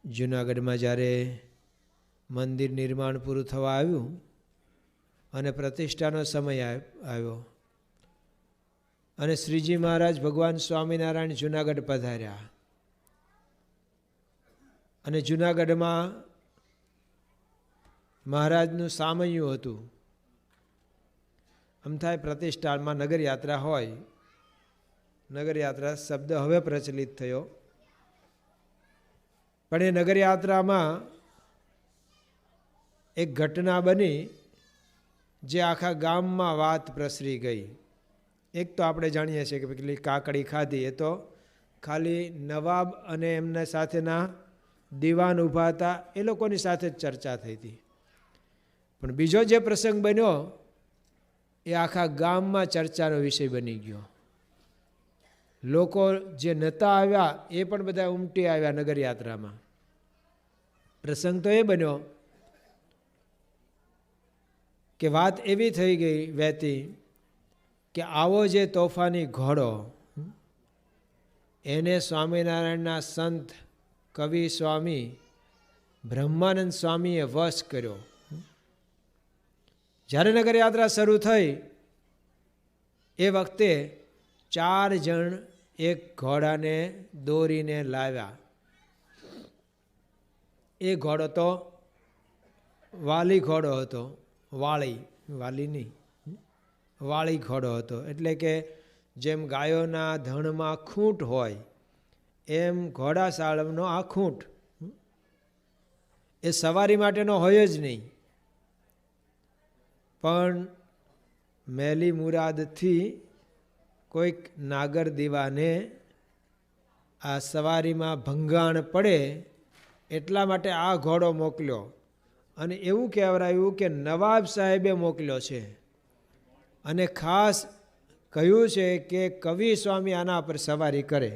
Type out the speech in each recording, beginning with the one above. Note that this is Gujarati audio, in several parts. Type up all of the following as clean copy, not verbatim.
જૂનાગઢમાં જ્યારે મંદિર નિર્માણ પૂરું થવા આવ્યું અને પ્રતિષ્ઠાનો સમય આવ્યો અને શ્રીજી મહારાજ ભગવાન સ્વામિનારાયણ જૂનાગઢ પધાર્યા અને જૂનાગઢમાં મહારાજનું સામૈયું હતું. આમ થાય પ્રતિષ્ઠામાં નગરયાત્રા હોય. નગરયાત્રા શબ્દ હવે પ્રચલિત થયો, પણ એ નગરયાત્રામાં એક ઘટના બની જે આખા ગામમાં વાત પ્રસરી ગઈ. એક તો આપણે જાણીએ છીએ કે પેલી કાકડી ખાધી, એ તો ખાલી નવાબ અને એમના સાથેના દીવાન ઊભા હતા એ લોકોની સાથે જ ચર્ચા થઈ હતી. પણ બીજો જે પ્રસંગ બન્યો એ આખા ગામમાં ચર્ચાનો વિષય બની ગયો. લોકો જે નહોતા આવ્યા એ પણ બધા ઉમટી આવ્યા નગરયાત્રામાં. પ્રસંગ તો એ બન્યો કે વાત એવી થઈ ગઈ વહેતી કે આવો જે તોફાની ઘોડો એને સ્વામિનારાયણના સંત કવિ સ્વામી બ્રહ્માનંદ સ્વામીએ વશ કર્યો. જ્યારે નગરયાત્રા શરૂ થઈ એ વખતે 4 જણ એક ઘોડાને દોરીને લાવ્યા. એ ઘોડો તો વાલી ઘોડો હતો. વાલી નહીં, વાળી ઘોડો હતો. એટલે કે જેમ ગાયોના ધણમાં ખૂંટ હોય એમ ઘોડા સાળવનો આ ખૂંટ એ સવારી માટેનો હોય જ નહીં. પણ મેલી મુરાદથી કોઈક નાગર દીવાને આ સવારીમાં ભંગાણ પડે એટલા માટે આ ઘોડો મોકલ્યો. અને એવું કહેવાયું કે નવાબ સાહેબે મોકલ્યો છે અને ખાસ કહ્યું છે કે કવિ સ્વામી આના પર સવારી કરે.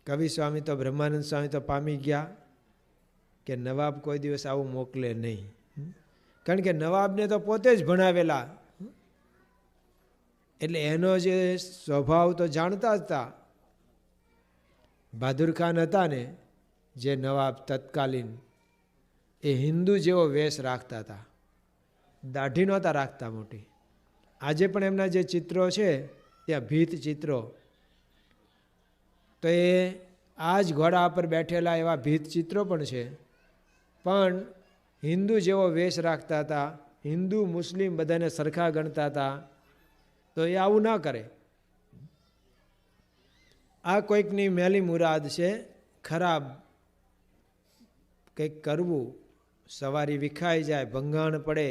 કવિ સ્વામી તો બ્રહ્માનંદ સ્વામી તો પામી ગયા કે નવાબ કોઈ દિવસ આવું મોકલે નહીં. કારણ કે નવાબને તો પોતે જ ભણાવેલા, એટલે એનો જે સ્વભાવ તો જાણતા હતા. બહાદુર ખાન હતા ને જે નવાબ તત્કાલીન, એ હિન્દુ જેવો વેશ રાખતા હતા, દાઢી નહોતા રાખતા મોટી. આજે પણ એમના જે ચિત્રો છે ત્યાં ભીત ચિત્રો, તો એ આ જ ઘોડા પર બેઠેલા એવા ભીત ચિત્રો પણ છે. પણ હિન્દુ જેવો વેશ રાખતા હતા, હિન્દુ મુસ્લિમ બધાને સરખા ગણતા હતા. તો એ આવું ના કરે. આ કોઈકની મેલી મુરાદ છે, ખરાબ કંઈક કરવું, સવારી વિખાઈ જાય, ભંગાણ પડે,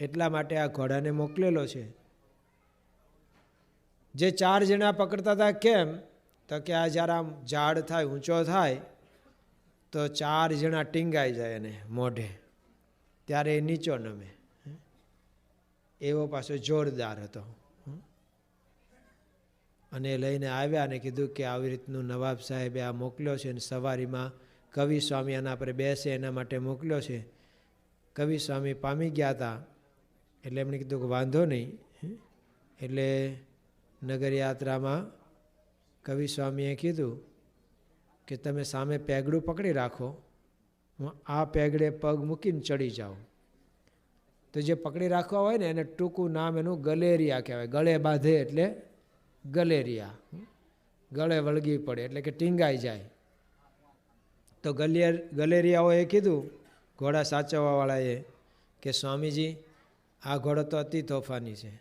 એટલા માટે આ ઘોડાને મોકલેલો છે. જે 4 જણા પકડતા હતા કેમ, તો કે આ જ્યારે આમ ઝાડ થાય, ઊંચો થાય તો 4 જણા ટીંગાઈ જાય એને મોઢે, ત્યારે એ નીચો નમે. એવો પાછો જોરદાર હતો. અને લઈને આવ્યા અને કીધું કે આવી રીતનું નવાબ સાહેબે આ મોકલ્યો છે અને સવારીમાં કવિ સ્વામી આના પર બેસે એના માટે મોકલ્યો છે. કવિ સ્વામી પામી ગયા હતા એટલે એમણે કીધું કે વાંધો નહીં. એટલે નગરયાત્રામાં કવિ સ્વામીએ કીધું કે તમે સામે પેગડું પકડી રાખો, હું આ પેગડે પગ મૂકીને ચડી જાઉં. તો જે પકડી રાખવા હોય ને એને ટૂંકું નામ એનું ગલેરિયા કહેવાય. ગળે બાંધે એટલે ગલેરિયા, ગળે વળગી પડે એટલે કે ટીંગાઈ જાય. તો ગલેરિયાઓએ કીધું ઘોડા સાચવવાવાળાએ કે સ્વામીજી આ ઘોડો તો અતિ તોફાની છે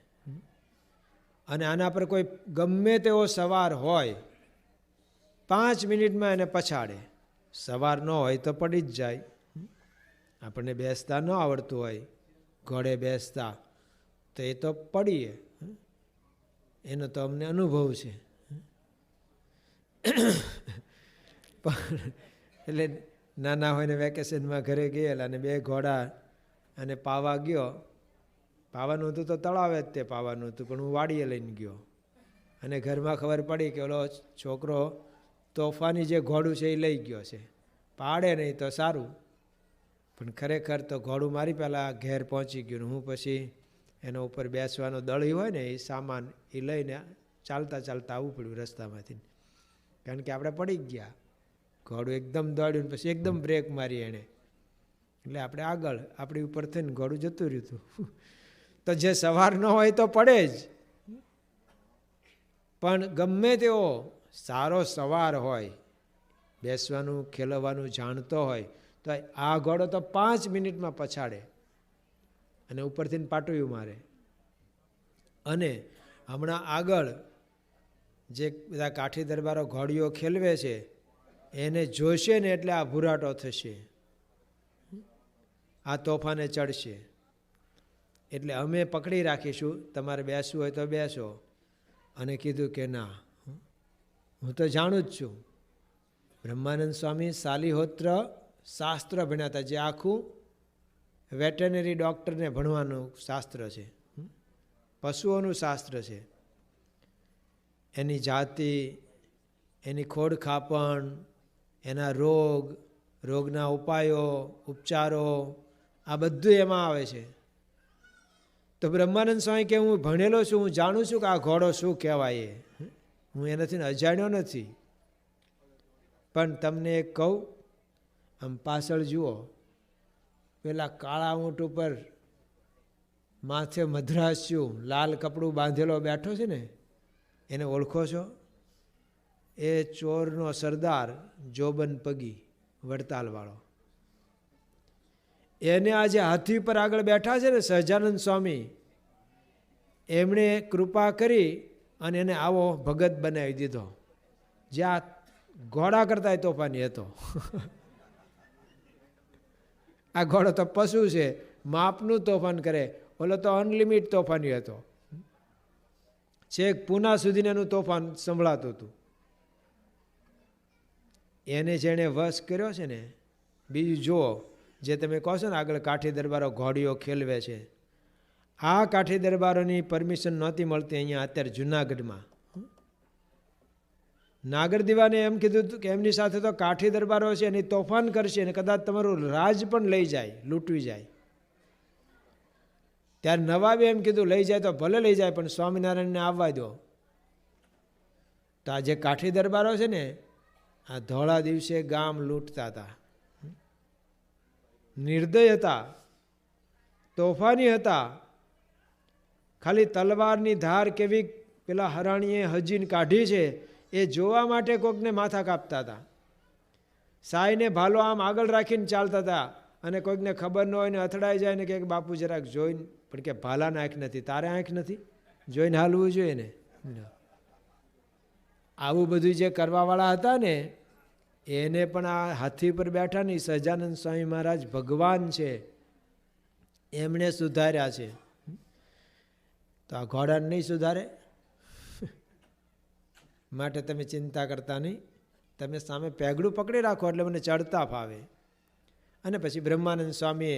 અને આના પર કોઈ ગમે તેવો સવાર હોય 5 મિનિટમાં એને પછાડે. સવાર ન હોય તો પડી જ જાય. આપણને બેસતા ન આવડતું હોય, ઘોડે બેસતા, તો એ તો પડીએ, એનો તો અમને અનુભવ છે. એટલે નાના હોય ને વેકેશનમાં ઘરે ગયેલા અને 2 ઘોડા અને પાવા ગયો. પાવાનું હતું તો તળાવે જ તે પાવાનું હતું, પણ હું વાડીએ લઈને ગયો અને ઘરમાં ખબર પડી કે ઓલો છોકરો તોફાની જે ઘોડું છે એ લઈ ગયો છે. પાડે નહીં તો સારું, પણ ખરેખર તો ઘોડું મારી પહેલાં ઘેર પહોંચી ગયું. હું પછી એનો ઉપર બેસવાનો દળી હોય ને એ સામાન એ લઈને ચાલતા ચાલતા આવવું પડ્યું રસ્તામાંથી, કારણ કે આપણે પડી ગયા. ઘોડું એકદમ દોડ્યું, પછી એકદમ બ્રેક મારી એણે, એટલે આપણે આગળ, આપણી ઉપર થઈને ઘોડું જતું રહ્યું હતું. તો જે સવાર ન હોય તો પડે જ, પણ ગમે તેવો સારો સવાર હોય, બેસવાનું ખેલવાનું જાણતો હોય, તો આ ઘોડો તો 5 મિનિટમાં પછાડે અને ઉપરથી પાટુયું મારે. અને હમણાં આગળ જે બધા કાઠી દરબારો ઘોડીઓ ખેલવે છે, એને જોશે ને એટલે આ ભૂરાટો થશે, આ તોફાને ચડશે. એટલે અમે પકડી રાખીશું, તમારે બેસવું હોય તો બેસો. અને કીધું કે ના, હું તો જાણું જ છું. બ્રહ્માનંદ સ્વામી સાલિહોત્ર શાસ્ત્ર ભણ્યા હતા, જે આખું વેટરનરી ડૉક્ટરને ભણવાનું શાસ્ત્ર છે, પશુઓનું શાસ્ત્ર છે. એની જાતિ, એની ખોડખાપણ, એના રોગ, રોગના ઉપાયો, ઉપચારો, આ બધું એમાં આવે છે. તો બ્રહ્માનંદ સ્વામી કે હું ભણેલો છું, હું જાણું છું કે આ ઘોડો શું કહેવાય, હું એનાથી અજાણ્યો નથી. પણ તમને એક કહું, આમ પાછળ જુઓ, પેલા કાળા ઊંટ ઉપર માથે મદ્રાસ્યું લાલ કપડું બાંધેલો બેઠો છે ને, એને ઓળખો છો? એ ચોરનો સરદાર જોબન પગી વડતાલવાળો. એને આજે હાથી પર આગળ બેઠા છે ને સહજાનંદ સ્વામી, એમણે કૃપા કરી અને એને આવો ભગત બનાવી દીધો, જે આ ઘોડા કરતા તોફાની હતો. આ ઘોડો તો પશુ છે, માપનું તોફાન કરે, ઓલો તો અનલિમિટ તોફાની હતો. છેક પૂના સુધીને એનું તોફાન સંભળાતું હતું. એને જેણે વશ કર્યો છે ને, બીજું જુઓ, જે તમે કહો છો ને આગળ કાઠી દરબારો ઘોડીઓ ખેલવે છે, આ કાઠી દરબારોની પરમિશન નહોતી મળતી અહીંયા અત્યારે જુનાગઢમાં. નાગર દીવાને એમ કીધું હતું કે એમની સાથે તો કાઠી દરબારો છે, એની તોફાન કરશે અને કદાચ તમારું રાજ પણ લઈ જાય, લૂંટવી જાય. ત્યારે નવાબે એમ કીધું લઈ જાય તો ભલે લઈ જાય, પણ સ્વામિનારાયણને આવવા દો. તો આ જે કાઠી દરબારો છે ને, આ ધોળા દિવસે ગામ લૂંટતા હતા, નિર્દય હતા, તોફાની હતા. ખાલી તલવારની ધાર કેવી પેલા હરાણીએ હજીને કાઢી છે એ જોવા માટે કોઈકને માથા કાપતા હતા. સાયને ભાલો આમ આગળ રાખીને ચાલતા હતા, અને કોઈકને ખબર ન હોય ને અથડાઈ જાય ને કે બાપુ જરાક જોઈને, પણ કે ભાલાને આંખ નથી, તારે આંખ નથી, જોઈને હાલવું જોઈએ ને. આવું બધું જે કરવાવાળા હતા ને, એને પણ આ હાથી પર બેઠા નહીં, સહજાનંદ સ્વામી મહારાજ ભગવાન છે, એમણે સુધાર્યા છે. તો આ ઘોડાને નહીં સુધારે? માટે તમે ચિંતા કરતા નહીં, તમે સામે પેગડું પકડી રાખો એટલે મને ચડતા ફાવે. અને પછી બ્રહ્માનંદ સ્વામીએ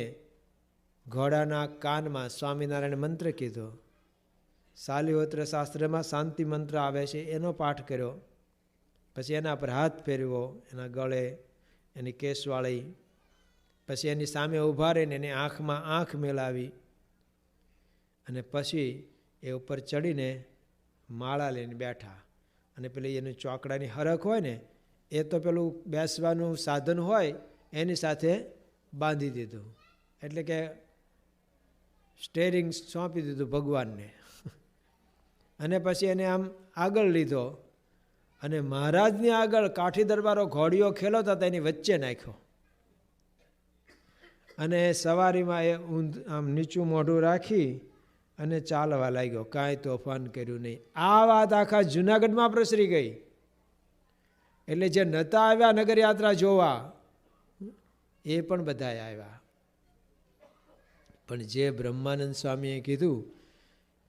ઘોડાના કાનમાં સ્વામિનારાયણ મંત્ર કીધો. સાલિહોત્ર શાસ્ત્રમાં શાંતિ મંત્ર આવે છે, એનો પાઠ કર્યો. પછી એના પર હાથ ફેરવો, એના ગળે, એની કેસવાળી. પછી એની સામે ઊભા રહીને એની આંખમાં આંખ મેલાવી, અને પછી એ ઉપર ચડીને માળા લઈને બેઠા. અને પેલી એની ચોકડાની હરખ હોય ને, એ તો પેલું બેસવાનું સાધન હોય એની સાથે બાંધી દીધું, એટલે કે સ્ટેરિંગ સોંપી દીધું ભગવાનને. અને પછી એને આમ આગળ લીધો, અને મહારાજની આગળ કાઠી દરબારો ઘોડીઓ ખેલતા હતા એની વચ્ચે નાખ્યો. અને સવારીમાં એ આમ નીચું મોઢું રાખી અને ચાલવા લાગ્યો, કાંઈ તોફાન કર્યું નહીં. આ વાત આખા જુનાગઢમાં પ્રસરી ગઈ. એટલે જે નહોતા આવ્યા નગરયાત્રા જોવા, એ પણ બધા આવ્યા. પણ જે બ્રહ્માનંદ સ્વામીએ કીધું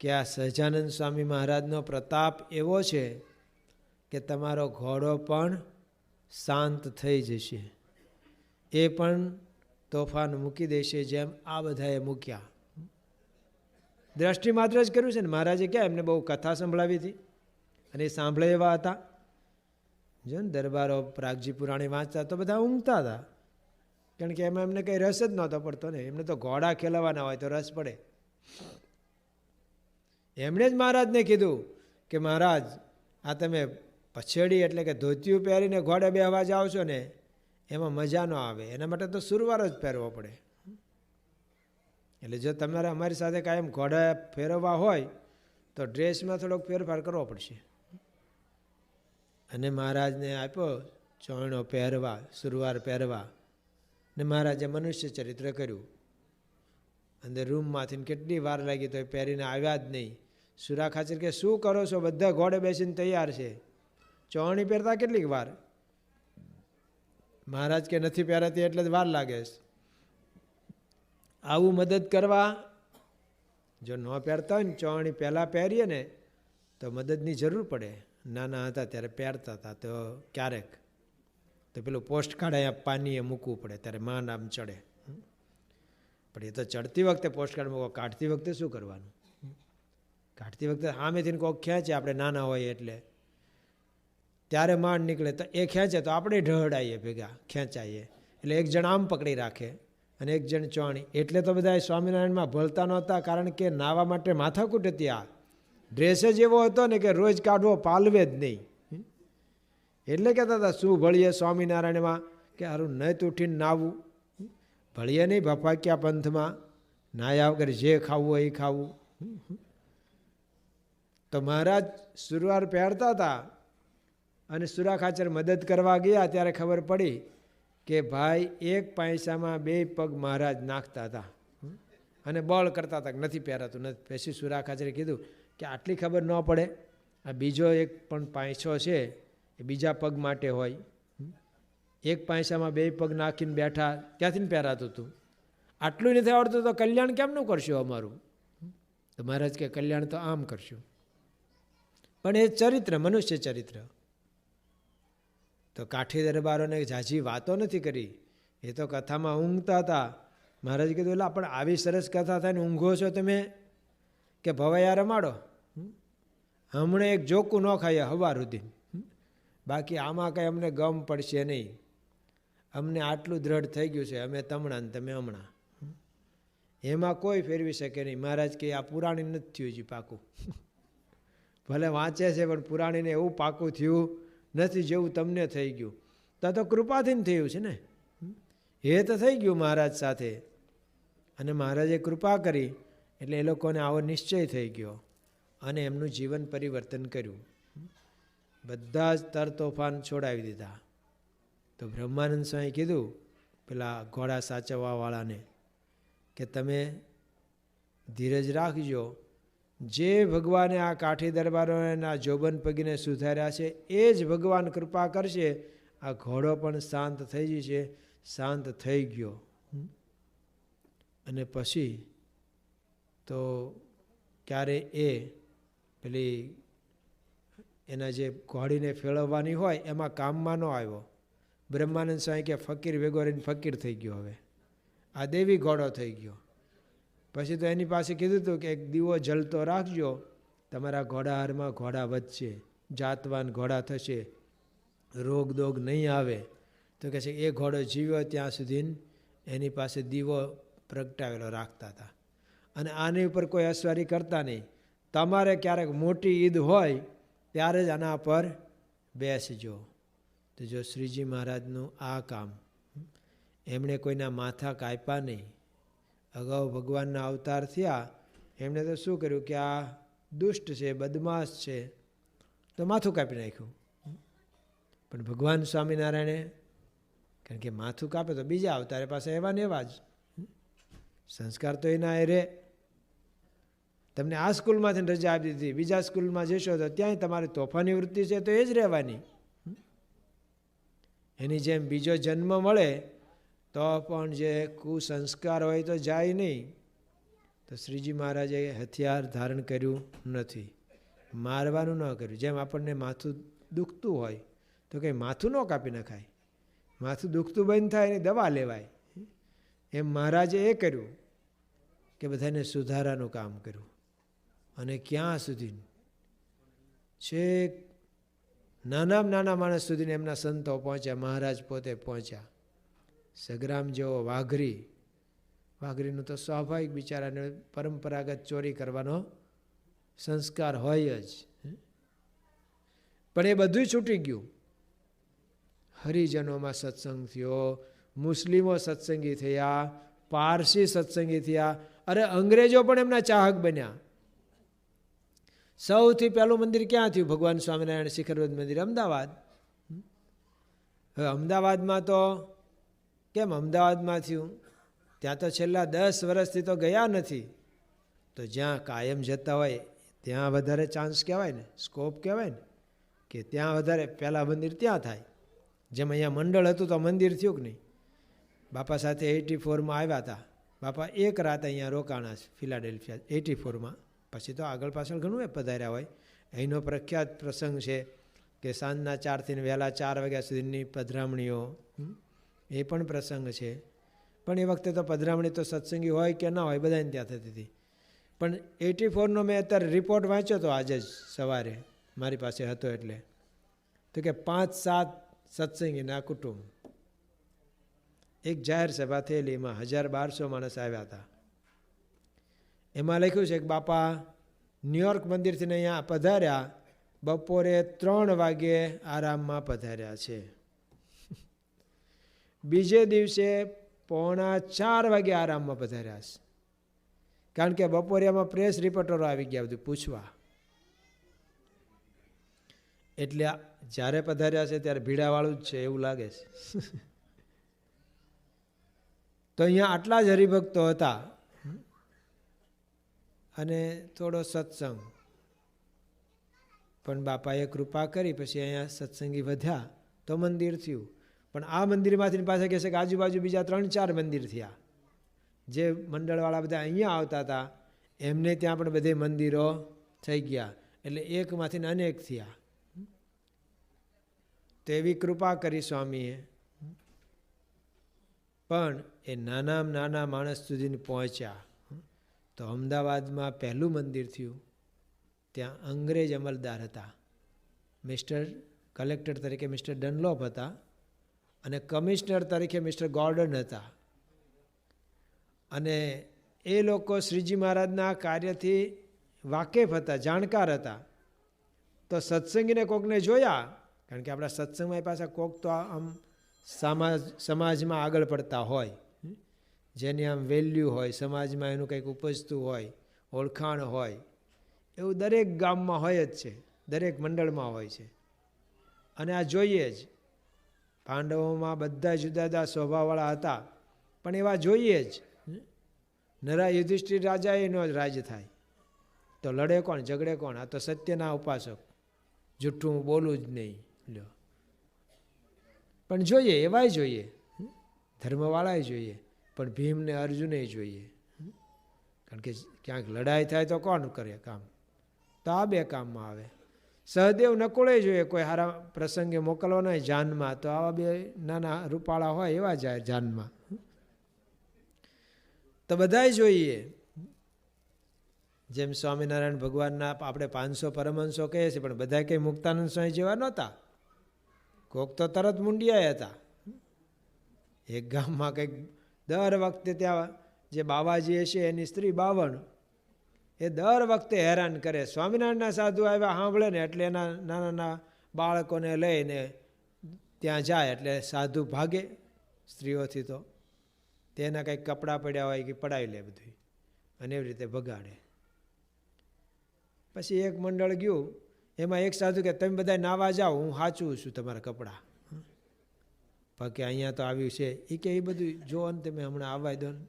કે આ સહજાનંદ સ્વામી મહારાજનો પ્રતાપ એવો છે કે તમારો ઘોડો પણ શાંત થઈ જશે, એ પણ તોફાન મૂકી દેશે, જેમ આ બધાએ મૂક્યા. દ્રષ્ટિ માત્ર જ કર્યું છે ને મહારાજે, ક્યાં એમને બહુ કથા સંભળાવી હતી, અને એ સાંભળે એવા હતા. જો ને દરબારો પ્રાગજી પુરાણી વાંચતા તો બધા ઊંઘતા હતા, કારણ કે એમાં એમને કંઈ રસ જ નહોતો પડતો ને. એમને તો ઘોડા ખેલાવાના હોય તો રસ પડે. એમણે જ મહારાજને કીધું કે મહારાજ, આ તમે પછેડી એટલે કે ધોતિયું પહેરીને ઘોડે બેહવા જાઓ છો ને એમાં મજા ન આવે. એના માટે તો સુરવાર જ પહેરવો પડે. એટલે જો તમારે અમારી સાથે કાયમ ઘોડા ફેરવવા હોય તો ડ્રેસમાં થોડોક ફેરફાર કરવો પડશે. અને મહારાજને આપ્યો ચોયણો પહેરવા, સુરવાર પહેરવા, ને મહારાજે મનુષ્ય ચરિત્ર કર્યું. અંદર રૂમમાંથી કેટલી વાર લાગી તો એ પહેરીને આવ્યા જ નહીં. સુરા ખાચર કે શું કરો છો? બધા ઘોડે બેસીને તૈયાર છે, ચોણી પહેરતા કેટલીક વાર? મહારાજ કે નથી પહેરાતી એટલે જ વાર લાગે છે. આવું મદદ કરવા, જો ન પહેરતા હોય ને ચોણી પહેલાં પહેરીએ ને તો મદદની જરૂર પડે. નાના હતા ત્યારે પહેરતા હતા તો ક્યારેક તો પેલું પોસ્ટ કાર્ડ અહીંયા પાનીએ મૂકવું પડે ત્યારે માં નામ ચડે. પણ એ તો ચડતી વખતે પોસ્ટ કાર્ડ મૂકો, કાઢતી વખતે શું કરવાનું? કાઢતી વખતે સામેથી કોઈક ખેંચે, આપણે નાના હોય એટલે ત્યારે માંડ નીકળે તો એ ખેંચે તો આપણે ઢહડાઈએ ભેગા, ખેંચાઈએ. એટલે એક જણ આમ પકડી રાખે અને એક જણ ચોણી. એટલે તો બધા સ્વામિનારાયણમાં ભળતા નહોતા, કારણ કે નાવા માટે માથાકૂટ હતી. આ ડ્રેસ જ એવો હતો ને કે રોજ કાઢવો પાલવે જ નહીં. એટલે કહેતા હતા શું ભળીએ સ્વામિનારાયણમાં કે હારું નત ઉઠીને નાવું, ભળીએ નહીં ભફાક્યા પંથમાં, નાયા વગર જે ખાવું હોય એ ખાવું. તો મહારાજ સુરવાર પહેરતા હતા અને સુરા ખાચર મદદ કરવા ગયા ત્યારે ખબર પડી કે ભાઈ એક પૈસામાં 2 પગ મહારાજ નાખતા હતા અને બળ કરતા હતા કે નથી પહેરાતું, નથી. પછી સુરા ખાચરે કીધું કે આટલી ખબર ન પડે, આ બીજો એક પણ પાંચસો છે એ બીજા પગ માટે હોય. એક પૈસામાં 2 પગ નાખીને બેઠા, ક્યાંથી પહેરાતું હતું? આટલું નથી આવડતું તો કલ્યાણ કેમનું કરશું અમારું? તો મહારાજ કે કલ્યાણ તો આમ કરશું. પણ એ ચરિત્ર, મનુષ્ય ચરિત્ર. તો કાઠી દરબારોને ઝાઝી વાતો નથી કરી, એ તો કથામાં ઊંઘતા હતા. મહારાજ કીધું એટલે પણ આવી સરસ કથા થાય ને ઊંઘો છો તમે કે ભવૈયા રમાડો? હમણાં એક જોકું ન ખાઈએ હવાર સુધી, બાકી આમાં કંઈ અમને ગમ પડશે નહીં. અમને આટલું દ્રઢ થઈ ગયું છે, અમે તમણા ને તમે હમણાં, એમાં કોઈ ફેરવી શકે નહીં. મહારાજ કે આ પુરાણી નથી થયું હજી પાકું. ભલે વાંચે છે પણ પુરાણીને એવું પાકું થયું નથી જેવું તમને થઈ ગયું. તો કૃપાથી જ થયું છે ને. એ તો થઈ ગયું મહારાજ સાથે, અને મહારાજે કૃપા કરી એટલે એ લોકોને આવો નિશ્ચય થઈ ગયો અને એમનું જીવન પરિવર્તન કર્યું. બધા જ તર તોફાન છોડાવી દીધા. તો બ્રહ્માનંદ સ્વામી કીધું પેલા ઘોડા સાચવવાવાળાને કે તમે ધીરજ રાખજો, જે ભગવાને આ કાઠી દરબારોના જોબન પગીને સુધાર્યા છે એ જ ભગવાન કૃપા કરશે. આ ઘોડો પણ શાંત થઈ જશે. શાંત થઈ ગયો. અને પછી તો ક્યારે એ પેલી એના જે ઘોડીને ફેરવવાની હોય એમાં કામમાં ન આવ્યો. બ્રહ્માનંદ સ્વામી કે ફકીર ભેગો રહીને ફકીર થઈ ગયો. હવે આ દેવી ઘોડો થઈ ગયો. પછી તો એની પાસે કીધું હતું કે એક દીવો જલતો રાખજો, તમારા ઘોડાહારમાં ઘોડા વધશે, જાતવાન ઘોડા થશે, રોગ દોગ નહીં આવે. તો કહે છે એ ઘોડો જીવ્યો ત્યાં સુધી એની પાસે દીવો પ્રગટાવેલો રાખતા હતા. અને આની ઉપર કોઈ અસવારી કરતા નહીં. તમારે ક્યારેક મોટી ઈદ હોય ત્યારે જ આના પર બેસજો. તો જો શ્રીજી મહારાજનું આ કામ, એમણે કોઈના માથા કાપ્યા નહીં. અગાઉ ભગવાનના અવતાર થયા, એમણે તો શું કર્યું કે આ દુષ્ટ છે, બદમાશ છે, તો માથું કાપી નાખ્યું. પણ ભગવાન સ્વામિનારાયણે, કારણ કે માથું કાપે તો બીજા અવતારે પાસે એવા ને એવા જ સંસ્કાર તો એના એ રે. તમને આ સ્કૂલમાંથી રજા આપી દીધી, બીજા સ્કૂલમાં જશો તો ત્યાંય તમારી તોફાની વૃત્તિ છે તો એ જ રહેવાની. એની જેમ બીજો જન્મ મળે તો પણ જે કુસંસ્કાર હોય તો જાય નહીં. તો શ્રીજી મહારાજે હથિયાર ધારણ કર્યું નથી, મારવાનું ન કર્યું. જેમ આપણને માથું દુખતું હોય તો કંઈ માથું ન કાપી નખાય, માથું દુખતું બંધ થાય એની દવા લેવાય. એમ મહારાજે એ કર્યું કે બધાને સુધારાનું કામ કર્યું. અને ક્યાં સુધી છેક નાનામાં નાના માણસ સુધીને એમના સંતો પહોંચ્યા, મહારાજ પોતે પહોંચ્યા. સગ્રામ જેવો વાઘરી, વાઘરીનું તો સ્વાભાવિક બિચારાને પરંપરાગત ચોરી કરવાનો સંસ્કાર હોય જ. પણ એ બધું છૂટી ગયું. હરિજનોમાં સત્સંગ થયો, મુસ્લિમો સત્સંગી થયા, પારસી સત્સંગી થયા, અરે અંગ્રેજો પણ એમના ચાહક બન્યા. સૌથી પહેલું મંદિર ક્યાં થયું? ભગવાન સ્વામિનારાયણ શિખરવદ મંદિર, અમદાવાદ. હવે અમદાવાદમાં તો કેમ અમદાવાદમાં થયું? ત્યાં તો છેલ્લા 10 વર્ષથી તો ગયા નથી. તો જ્યાં કાયમ જતા હોય ત્યાં વધારે ચાન્સ કહેવાય ને, સ્કોપ કહેવાય ને, કે ત્યાં વધારે પહેલાં મંદિર ત્યાં થાય. જેમ અહીંયા મંડળ હતું તો મંદિર થયું કે નહીં? બાપા સાથે 84માં આવ્યા હતા. બાપા એક રાત અહીંયા રોકાણા છે ફિલાડેલ્ફિયા 84માં. પછી તો આગળ પાછળ ઘણું એ પધાર્યા હોય. અહીંનો પ્રખ્યાત પ્રસંગ છે કે સાંજના 4થી વહેલા 4 વાગ્યા સુધીની પધરામણીઓ, એ પણ પ્રસંગ છે. પણ એ વખતે તો પધરામણી તો સત્સંગી હોય કે ના હોય બધાને ત્યાં થતી હતી. પણ 84નો મેં અત્યારે રિપોર્ટ વાંચ્યો હતો આજે જ સવારે, મારી પાસે હતો એટલે, તો કે 5-7 સત્સંગીના કુટુંબ. એક જાહેર સભા થયેલી, એમાં 1200 માણસ આવ્યા હતા. એમાં લખ્યું છે કે બાપા ન્યુયોર્ક મંદિરથી અહીંયા પધાર્યા, બપોરે 3 વાગે આરામમાં પધાર્યા છે. બીજે દિવસે 3:45 વાગે આરામમાં પધાર્યા છે. કારણ કે બપોરે એમાં પ્રેસ રિપોર્ટરો આવી ગયા બધું પૂછવા. એટલે જ્યારે પધાર્યા છે ત્યારે ભીડાવાળું જ છે એવું લાગે છે. તો અહીંયા આટલા જ હરિભક્તો હતા અને થોડો સત્સંગ. પણ બાપાએ કૃપા કરી, પછી અહીંયા સત્સંગી વધ્યા તો મંદિર થયું. પણ આ મંદિરમાંથી પાછા કહે છે કે આજુબાજુ બીજા 3-4 મંદિર થયા. જે મંડળવાળા બધા અહીંયા આવતા હતા એમને ત્યાં પણ બધે મંદિરો થઈ ગયા. એટલે એકમાંથી અનેક થયા. તો એવી કૃપા કરી સ્વામીએ. પણ એ નાના માણસ સુધી પહોંચ્યા. તો અમદાવાદમાં પહેલું મંદિર થયું. ત્યાં અંગ્રેજ અમલદાર હતા. કલેક્ટર તરીકે મિસ્ટર ડનલોપ હતા અને કમિશનર તરીકે મિસ્ટર ગોર્ડન હતા. અને એ લોકો શ્રીજી મહારાજના કાર્યથી વાકેફ હતા, જાણકાર હતા. તો સત્સંગીને કોકને જોયા, કારણ કે આપણા સત્સંગમાં પાછા કોક તો આમ સમાજમાં આગળ પડતા હોય, જેની આમ વેલ્યુ હોય, સમાજમાં એનું કંઈક ઉપજતું હોય, ઓળખાણ હોય, એવું દરેક ગામમાં હોય જ છે, દરેક મંડળમાં હોય છે. અને આ જોઈએ જ. પાંડવોમાં બધા જુદા જુદા સ્વભાવવાળા હતા, પણ એવા જોઈએ જ. નરા યુધિષ્ઠિર રાજા એનો જ રાજ થાય. તો લડે કોણ, ઝઘડે કોણ? આ તો સત્યના ઉપાસક, જૂઠું બોલું જ નહીં. લ્યો, પણ જોઈએ એવાય જોઈએ, ધર્મવાળાય જોઈએ, પણ ભીમને અર્જુને જોઈએ. કારણ કે ક્યાંક લડાઈ થાય તો કોણ કરે કામ? તો આ 2 કામમાં આવે. સહદેવ નકુળે જોઈએ, કોઈ સારા પ્રસંગે મોકલવાના હોય જાનમાં, તો આવા 2 નાના રૂપાળા હોય એવા જાય જાનમાં. તો બધાય જોઈએ. જેમ સ્વામિનારાયણ ભગવાનના આપણે 500 પરમહંસો કહીએ છીએ, પણ બધા કંઈ મુક્તાનંદ સ્વામી જેવા નહોતા. કોક તો તરત મુંડિયા હતા. એક ગામમાં કંઈક દર વખતે ત્યાં જે બાવાજી છે એની સ્ત્રી 52, એ દર વખતે હેરાન કરે. સ્વામિનારાયણના સાધુ આવ્યા સાંભળે ને એટલે એના નાના બાળકોને લઈને ત્યાં જાય, એટલે સાધુ ભાગે સ્ત્રીઓથી. તો તેના કંઈક કપડાં પડ્યા હોય કે પડાવી લે બધું, અને એવી રીતે ભગાડે. પછી એક મંડળ ગયું, એમાં એક સાધુ કે તમે બધા નાવા જાઓ, હું સાચું છું તમારા કપડાં. બાકી અહીંયા તો આવ્યું છે એ કે એ બધું જો ને તમે હમણાં આવવા દો ને.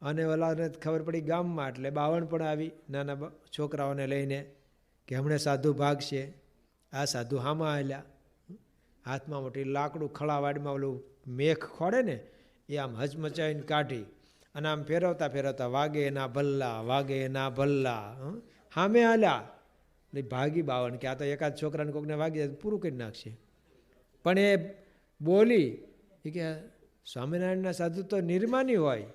અને ઓલાને ખબર પડી ગામમાં, એટલે 52 પણ આવી નાના છોકરાઓને લઈને કે હમણાં સાધુ ભાગશે. આ સાધુ હામાં આવેલા, હાથમાં મોટી લાકડું ખળાવાડમાં ઓલું મેખ ખોડે ને એ આમ હચમચાવીને કાઢી અને આમ ફેરવતા ફેરવતા વાગે ના ભલ્લા, વાગે ના ભલ્લા, સામે હાલ્યા. એટલે ભાગી 52 કે આ તો એકાદ છોકરાને કોકને વાગી જાય પૂરું કરી નાખશે. પણ એ બોલી કે સ્વામિનારાયણના સાધુ તો નિર્માની હોય.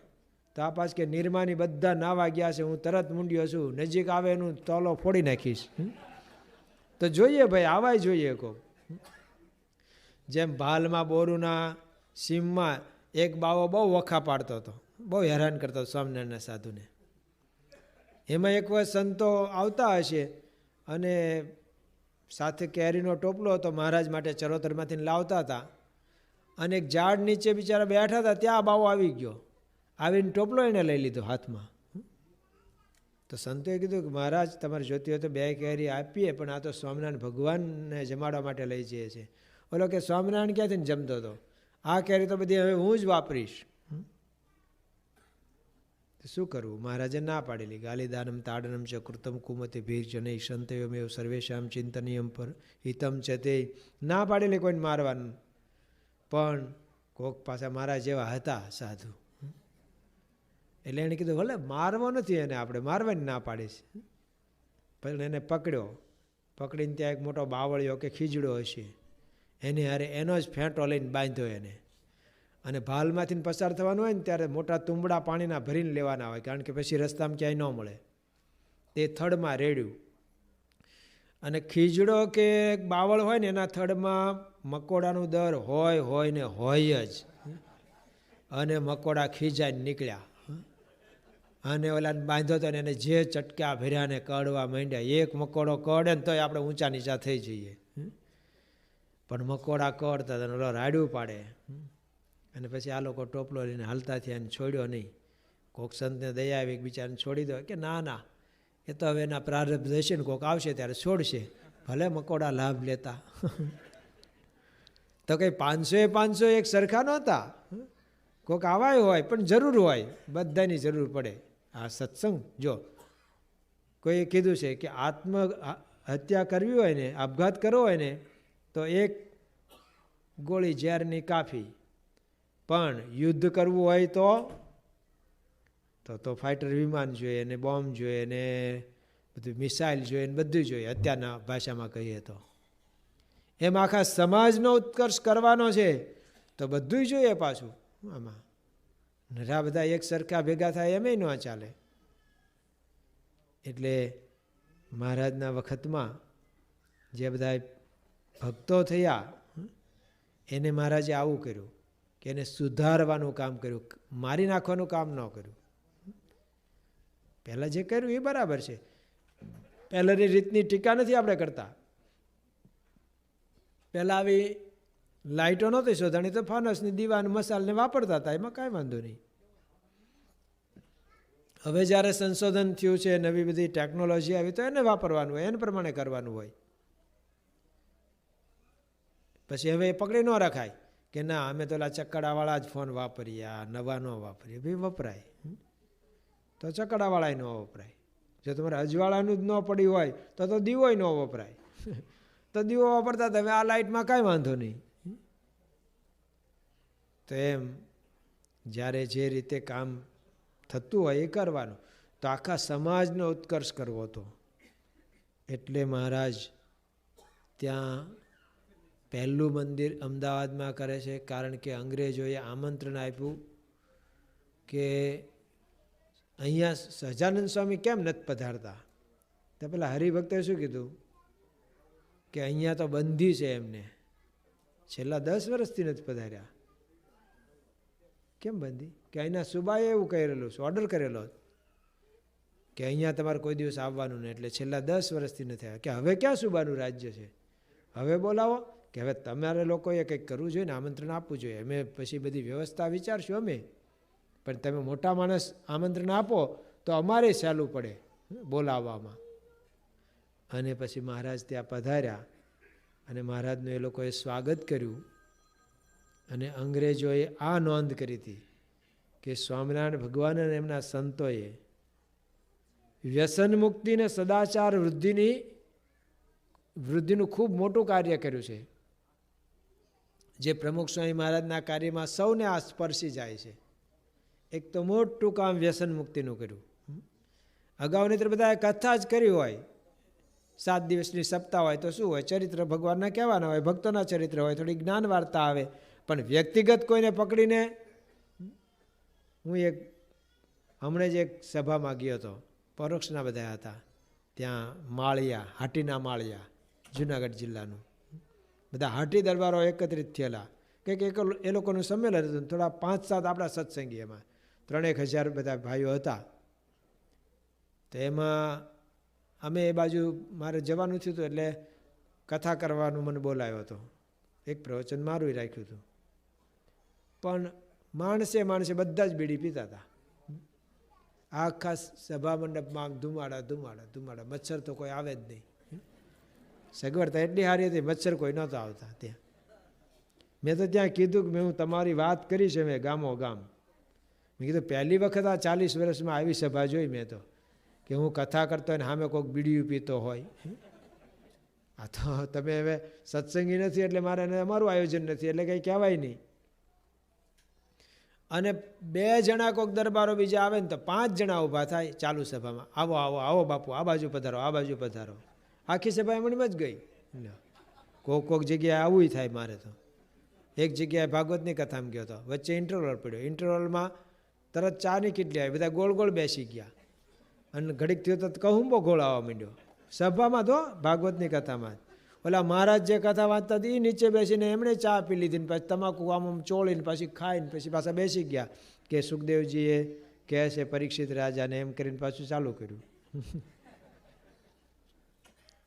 તો આ પાછ કે નિર્માની બધા નાવા ગયા છે, હું તરત મૂંડ્યો છું, નજીક આવે એનું તોલો ફોડી નાખીશ. તો જોઈએ ભાઈ, આવાય જોઈએ કોક. જેમ ભાલમાં બોરુના સીમમાં એક બાવો બહુ વખા પાડતો હતો, બહુ હેરાન કરતો હતો સ્વામિનારાયણના સાધુને. એમાં એક વખત સંતો આવતા હશે અને સાથે કેરીનો ટોપલો હતો, મહારાજ માટે ચરોતરમાંથી લાવતા હતા, અને એક ઝાડ નીચે બિચારા બેઠા હતા, ત્યાં બાવો આવી ગયો, આવીને ટોપલો એને લઈ લીધો હાથમાં. તો સંતોએ કીધું કે મહારાજ તમારે જોતી હોય તો 2 કેરી આપીએ, પણ આ તો સ્વામિનારાયણ ભગવાનને જમાડવા માટે લઈ જઈએ છીએ. ઓલો કે સ્વામિનારાયણ ક્યાંથી જમતો હતો, આ કેરી તો બધી હવે હું જ વાપરીશ. શું કરવું? મહારાજે ના પાડેલી. ગાલિદાનમ તાડનમ ચ કૃતમ કુમતિ ભીર જનૈ સંતયોમેવ સર્વેશામ ચિંતનિયમ પર હિતમ છે, તે ના પાડેલી કોઈને મારવાનું. પણ કોક પાછા મારા જેવા હતા સાધુ, એટલે એને કીધું ભલે મારવો નથી, એને આપણે મારવાની ના પાડીશ. પણ એને પકડ્યો, પકડીને ત્યાં એક મોટો બાવળિયો કે ખીજડો હશે, એની હારે એનો જ ફેંટો લઈને બાંધ્યો એને. અને ભાલમાંથી પસાર થવાનું હોય ને ત્યારે મોટા તુંબડા પાણીના ભરીને લેવાના હોય, કારણ કે પછી રસ્તામાં ક્યાંય ન મળે. તે થડમાં રેડ્યું, અને ખીજડો કે બાવળ હોય ને એના થડમાં મકોડાનું દર હોય ને હોય જ. અને મકોડા ખીજાઈને નીકળ્યા, અને ઓલાને બાંધ્યો હતો ને એને જે ચટકા ભર્યા ને કડવા માંડ્યા. એક મકોડો કડે ને તોય આપણે ઊંચા નીચા થઈ જઈએ, પણ મકોડા કડતા હતા, ઓલો રાડ્યું પાડે. અને પછી આ લોકો ટોપલો લઈને હાલતા થયા, એને છોડ્યો નહીં. કોક સંતને દયા આવી એક બિચારાને છોડી દો, કે ના ના, એ તો હવે એના પ્રારબ્ધ હશે ને, કોક આવશે ત્યારે છોડશે, ભલે મકોડા લાભ લેતા. તો કંઈ 500 એક સરખા નહોતા, કોક આવાય હોય, પણ જરૂર હોય, બધાની જરૂર પડે. આ સત્સંગ, જો કોઈએ કીધું છે કે હત્યા કરવી હોય ને, આપઘાત કરવો હોય ને, તો 1 ગોળી ઝેરની કાફી. પણ યુદ્ધ કરવું હોય તો ફાઇટર વિમાન જોઈએ ને, બોમ્બ જોઈએ ને, બધું મિસાઇલ જોઈએ ને, બધું જોઈએ અત્યારના ભાષામાં કહીએ તો. એમ આખા સમાજનો ઉત્કર્ષ કરવાનો છે તો બધું જોઈએ પાછું. આમાં નરા બધા એક સરખા ભેગા થાય એમ ન ચાલે. એટલે મહારાજના વખતમાં જે બધા ભક્તો થયા એને મહારાજે આવું કર્યું કે એને સુધારવાનું કામ કર્યું, મારી નાખવાનું કામ ન કર્યું. પહેલાં જે કર્યું એ બરાબર છે, પહેલાંની રીતની ટીકા નથી આપણે કરતા. પહેલાં આવી લાઇટો નહોતી શોધાણી તો ફાનસની દીવાન મસાલને વાપરતા હતા, એમાં કાંઈ વાંધો નહીં. હવે જ્યારે સંશોધન થયું છે, નવી બધી ટેકનોલોજી આવી, તો એને વાપરવાનું હોય, એને પ્રમાણે કરવાનું હોય. પછી હવે પકડી ન રખાય કે ના અમે તો ઓલા ચકડાવાળા જ ફોન વાપરીએ, આ નવા ન વાપરીએ. ભાઈ વપરાય તો ચકડાવાળા ન વપરાય. જો તમારે અજવાળાનું જ ન પડ્યું હોય તો દીવોય ન વપરાય. તો દીવો વાપરતા હતા, હવે આ લાઇટમાં કાંઈ વાંધો નહીં. તો એમ જ્યારે જે રીતે કામ થતું હોય એ કરવાનું. તો આખા સમાજનો ઉત્કર્ષ કરવો હતો. એટલે મહારાજ ત્યાં પહેલું મંદિર અમદાવાદમાં કરે છે, કારણ કે અંગ્રેજોએ આમંત્રણ આપ્યું કે અહીંયા સહજાનંદ સ્વામી કેમ નથી પધારતા. તો પેલા હરિભક્તે શું કીધું કે અહીંયા તો બંધી છે એમને, છેલ્લા 10 વર્ષથી નથી પધાર્યા. કેમ બંધી? કે અહીંના સુબાએ એવું કરેલું છે, ઓર્ડર કરેલો કે અહીંયા તમારે કોઈ દિવસ આવવાનું નહીં, એટલે છેલ્લા 10 વર્ષથી નથી આવ્યા. કે હવે ક્યાં સુબાનું રાજ્ય છે, હવે બોલાવો. કે હવે તમારે લોકોએ કંઈક કરવું જોઈએ ને, આમંત્રણ આપવું જોઈએ. અમે પછી બધી વ્યવસ્થા વિચારશું અમે, પણ તમે મોટા માણસ આમંત્રણ આપો તો અમારે સહેલું પડે બોલાવવામાં. અને પછી મહારાજ ત્યાં પધાર્યા અને મહારાજનું એ લોકોએ સ્વાગત કર્યું. અને અંગ્રેજોએ આ નોંધ કરી હતી કે સ્વામિનારાયણ ભગવાન અને એમના સંતોએ વ્યસન મુક્તિ ને સદાચાર વૃદ્ધિનું ખૂબ મોટું કાર્ય કર્યું છે, જે પ્રમુખ સ્વામી મહારાજના કાર્યમાં સૌને આ સ્પર્શી જાય છે. એક તો મોટું કામ વ્યસન મુક્તિનું કર્યું. અગાઉની તો બધાએ કથા જ કરી હોય, 7 દિવસની સપ્તાહ હોય તો શું હોય, ચરિત્ર ભગવાનના કહેવાના હોય, ભક્તોના ચરિત્ર હોય, થોડી જ્ઞાન વાર્તા આવે. પણ વ્યક્તિગત કોઈને પકડીને, હું હમણાં જ એક સભામાં ગયો હતો, પરોક્ષના બધા હતા ત્યાં, માળિયા, હાટીના માળિયા, જુનાગઢ જિલ્લાનું. બધા હાટી દરબારો એકત્રિત થયેલા, કંઈક એ લોકોનું સંમેલન હતું. થોડા 5-7 આપણા સત્સંગી, એમાં 3,000 બધા ભાઈઓ હતા. તો એમાં અમે એ બાજુ મારે જવાનું થયું હતું, એટલે કથા કરવાનું મને બોલાવ્યો હતો, એક પ્રવચન મારું રાખ્યું હતું, પણ માણસે બધા જ બીડી પીતા હતા. આખા સભા મંડપમાં ધુમાડા, મચ્છર તો કોઈ આવે જ નહીં. સગવડતા એટલી સારી હતી, મચ્છર કોઈ નહોતા આવતા ત્યાં. મેં તો ત્યાં કીધું કે હું તમારી વાત કરીશ મેં ગામો ગામ. મેં કીધું પહેલી વખત આ 40 વર્ષમાં આવી સભા જોઈ મેં તો, કે હું કથા કરતો હોય ને સામે કોઈક બીડીયું પીતો હોય. આ તો તમે હવે સત્સંગી નથી એટલે મારે અમારું આયોજન નથી એટલે કંઈ કહેવાય નહીં. અને 2 જણા કોઈક દરબારો બીજા આવે ને તો 5 જણા ઊભા થાય ચાલુ સભામાં, આવો આવો આવો બાપુ, આ બાજુ પધારો, આ બાજુ પધારો. આખી સભા એમણીમાં જ ગઈ. કોક જગ્યાએ આવું થાય. મારે તો એક જગ્યાએ ભાગવતની કથામાં ગયો હતો, વચ્ચે ઇન્ટરવલ પડ્યો, ઇન્ટરવલમાં તરત ચાની કેટલી આવી, બધા ગોળ ગોળ બેસી ગયા, અને ઘડીક થયો તો કહુંબો ગોળ આવવા માંડ્યો સભામાં. તો ભાગવતની કથામાં ઓલા મહારાજ જે કથા વાંચતા હતી એ નીચે બેસીને એમણે ચા પી લીધી, પછી તમાકુ આમ ચોળીને પછી ખાઈને પછી પાછા બેસી ગયા કે સુખદેવજીએ કહે છે પરીક્ષિત રાજાને, એમ કરીને પાછું ચાલુ કર્યું.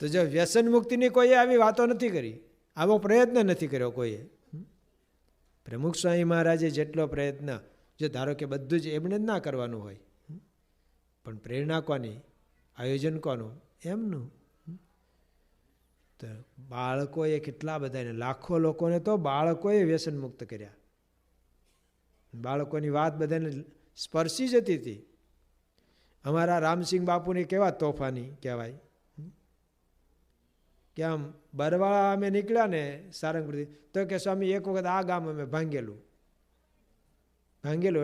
તો જો વ્યસન મુક્તિની કોઈએ આવી વાતો નથી કરી, આવો પ્રયત્ન નથી કર્યો કોઈએ. પ્રમુખ સ્વામી મહારાજે જેટલો પ્રયત્ન, જો ધારો કે બધું જ એમણે જ ના કરવાનું હોય, પણ પ્રેરણા કોની, આયોજન કોનું, એમનું. તો બાળકોએ કેટલા બધાને, લાખો લોકોને તો બાળકોએ વ્યસન મુક્ત કર્યા. બાળકોની વાત બધાને સ્પર્શી જતી હતી. અમારા રામસિંહ બાપુની કેવા તોફાની કહેવાય કે આમ બરવાળા અમે નીકળ્યા ને સારંગપુરથી, તો કે સ્વામી એક વખત આ ગામ અમે ભાંગેલું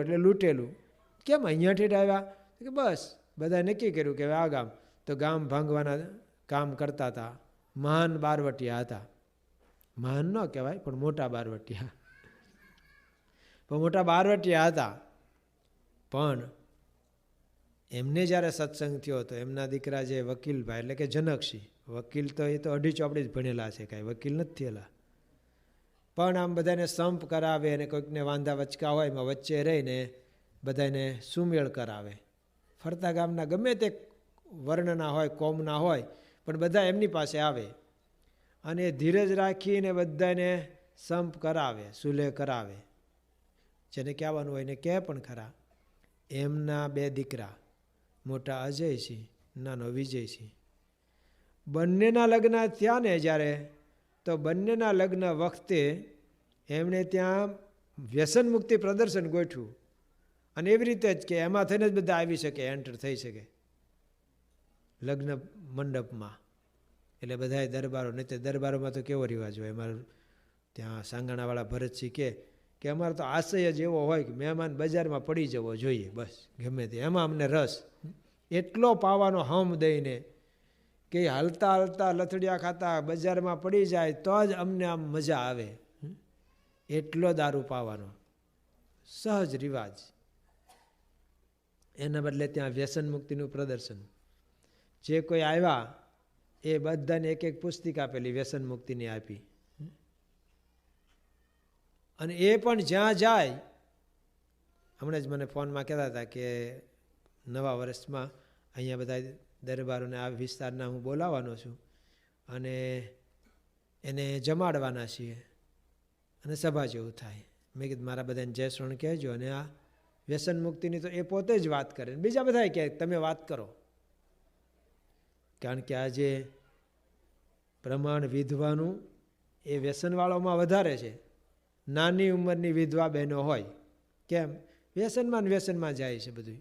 એટલે લૂંટેલું. કેમ અહીંયા ઠેઠ આવ્યા? કે બસ બધા નક્કી કર્યું કે આ ગામ, તો ગામ ભાંગવાના કામ કરતા હતા. મહાન બારવટિયા હતા, મહાન ન કહેવાય પણ મોટા બારવટિયા, હતા. પણ એમને જ્યારે સત્સંગ થયો તો એમના દીકરા જે વકીલભાઈ એટલે કે જનકસિંહ, વકીલ તો એ તો 2 ચોપડી જ ભણેલા છે, કાંઈ વકીલ નથી થયેલા, પણ આમ બધાને સંપ કરાવે અને કોઈકને વાંધા વચકા હોય એમાં વચ્ચે રહીને બધાને સુમેળ કરાવે. ફરતા ગામના ગમે તે વર્ણના હોય, કોમના હોય, પણ બધા એમની પાસે આવે અને ધીરજ રાખીને બધાને સંપ કરાવે, સુલેહ કરાવે. જેને કહેવાનું હોય એને કહે પણ ખરા. એમના 2 દીકરા, મોટા અજયસિંહ, નાનો વિજયસિંહ, બંનેના લગ્ન થયા ને જ્યારે, તો બંનેના લગ્ન વખતે એમણે ત્યાં વ્યસન મુક્તિ પ્રદર્શન ગોઠવ્યું. અને એવી રીતે જ કે એમાં થઈને જ બધા આવી શકે, એન્ટર થઈ શકે લગ્ન મંડપમાં. એટલે બધાએ દરબારો, નહીં તે દરબારોમાં તો કેવો રિવાજ હોય, અમારું ત્યાં સાંગાણાવાળા ભરતસિંહ કે અમારો તો આશય જ એવો હોય કે મહેમાન બજારમાં પડી જવો જોઈએ, બસ ગમે તે, એમાં અમને રસ એટલો પાવાનો હમ દઈને કે હાલતા હાલતા લથડિયા ખાતા બજારમાં પડી જાય તો જ અમને આમ મજા આવે, એટલો દારૂ પાવાનો સહજ રિવાજ. એના બદલે ત્યાં વ્યસન મુક્તિનું પ્રદર્શન. જે કોઈ આવ્યા એ બધાને એક પુસ્તિકા આપેલી, વ્યસન મુક્તિની આપી. અને એ પણ જ્યાં જાય, હમણાં જ મને ફોનમાં કહેતા હતા કે નવા વર્ષમાં અહીંયા બધા દરબારોને આ વિસ્તારના હું બોલાવવાનો છું અને એને જમાડવાના છીએ અને સભા જેવું થાય. મેં કીધું મારા બધાને જય શ્રણ કહેજો. અને આ વ્યસન મુક્તિની તો એ પોતે જ વાત કરે, બીજા બધા કહે તમે વાત કરો, કારણ કે આજે પ્રમાણ વિધવાનું એ વ્યસનવાળોમાં વધારે છે. નાની ઉંમરની વિધવા બહેનો હોય, કેમ? વ્યસનમાં જાય છે બધું.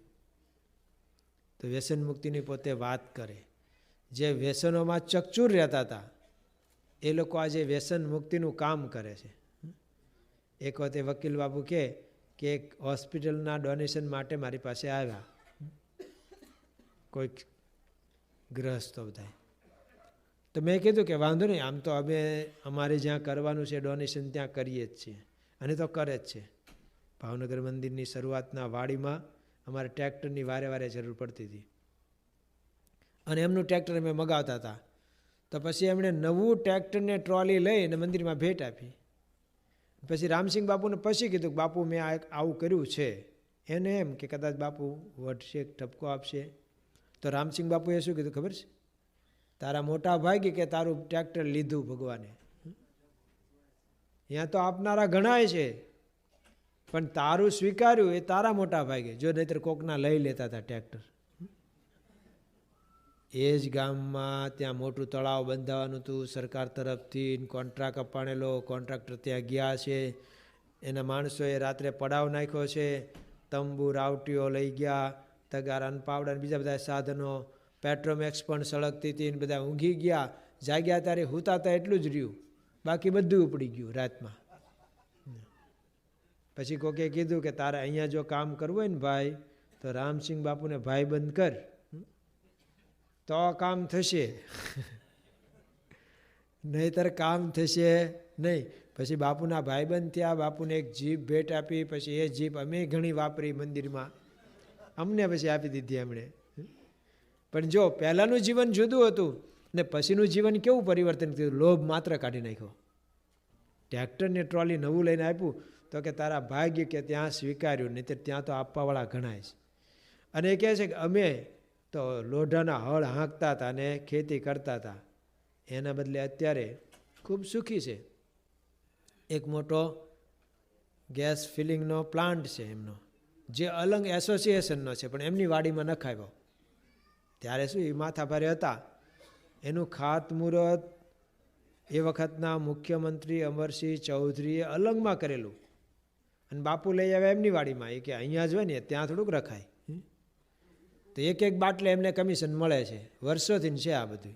તો વ્યસન મુક્તિની પોતે વાત કરે. જે વ્યસનોમાં ચકચૂર રહેતા હતા એ લોકો આજે વ્યસન મુક્તિનું કામ કરે છે. એક વખતે વકીલ બાબુ કે એક હોસ્પિટલના ડોનેશન માટે મારી પાસે આવ્યા કોઈક ગ્રહસ્થો બધા. તો મેં કીધું કે વાંધો નહીં, આમ તો અમે અમારે જ્યાં કરવાનું છે ડોનેશન ત્યાં કરીએ જ છીએ, અને તો કરે જ છે. ભાવનગર મંદિરની શરૂઆતના વાડીમાં અમારે ટ્રેક્ટરની વારે જરૂર પડતી હતી અને એમનું ટ્રેક્ટર અમે મગાવતા હતા. તો પછી એમણે નવું ટ્રેક્ટરને ટ્રોલી લઈને મંદિરમાં ભેટ આપી. પછી રામસિંહ બાપુને પછી કીધું કે બાપુ મેં આવું કર્યું છે, એને એમ કે કદાચ બાપુ વટશે, ઠપકો આપશે. તો રામસિંહ બાપુએ શું કીધું ખબર છે? તારા મોટા ભાગે કે તારું ટ્રેક્ટર લીધું ભગવાને. અહીંયા તો આપનારા ઘણાય છે, પણ તારું સ્વીકાર્યું એ તારા મોટા ભાગે. જો નહીતર કોકના લઈ લેતા હતા ટ્રેક્ટર. એ જ ગામમાં ત્યાં મોટું તળાવ બંધાવાનું હતું સરકાર તરફથી, કોન્ટ્રાક્ટ અપાણેલો, કોન્ટ્રાક્ટર ત્યાં ગયા છે, એના માણસોએ રાત્રે પડાવ નાખ્યો છે, તંબુ રાવટીઓ લઈ ગયા, તગારા પાવડા ને બીજા બધા સાધનો, પેટ્રોમેક્સ પણ સળગતી હતી, બધા ઊંઘી ગયા. જાગ્યા ત્યારે હુતાતા એટલું જ રહ્યું, બાકી બધું ઉપડી ગયું રાતમાં. પછી કોકે કીધું કે તારે અહીંયા જો કામ કરવું હોય ને ભાઈ, તો રામસિંહ બાપુને ભાઈબંધ કર તો કામ થશે, નહીતર કામ થશે નહીં. પછી બાપુના ભાઈબંધ થયા, બાપુને એક જીપ ભેટ આપી. પછી એ જીપ અમે ઘણી વાપરી મંદિરમાં, અમને પછી આપી દીધી એમણે. પણ જો પહેલાંનું જીવન જુદું હતું ને પછીનું જીવન કેવું પરિવર્તન થયું. લોભ માત્ર કાઢી નાખ્યો. ટ્રેક્ટરને ટ્રોલી નવું લઈને આપ્યું તો કે તારા ભાગ્ય કે ત્યાં સ્વીકાર્યું, નહીં તો ત્યાં તો આપવાવાળા ઘણા છે. અને એ કહે છે કે અમે તો લોઢાના હળ હાંકતા હતા અને ખેતી કરતા હતા, એના બદલે અત્યારે ખૂબ સુખી છે. એક મોટો ગેસ ફિલિંગનો પ્લાન્ટ છે એમનો, જે અલંગ એસોસિએશનનો છે, પણ એમની વાડીમાં નખાવ્યો. ત્યારે શું એ માથાભારે હતા. એનું ખાતમુહૂર્ત એ વખતના મુખ્યમંત્રી અમરસિંહ ચૌધરીએ અલંગમાં કરેલું, અને બાપુ લઈ આવ્યા એમની વાડીમાં. એ કે અહીંયા જ હોય ને ત્યાં થોડુંક રખાય. તો એક એક બાટલે એમને કમિશન મળે છે, વર્ષોથી છે આ બધું.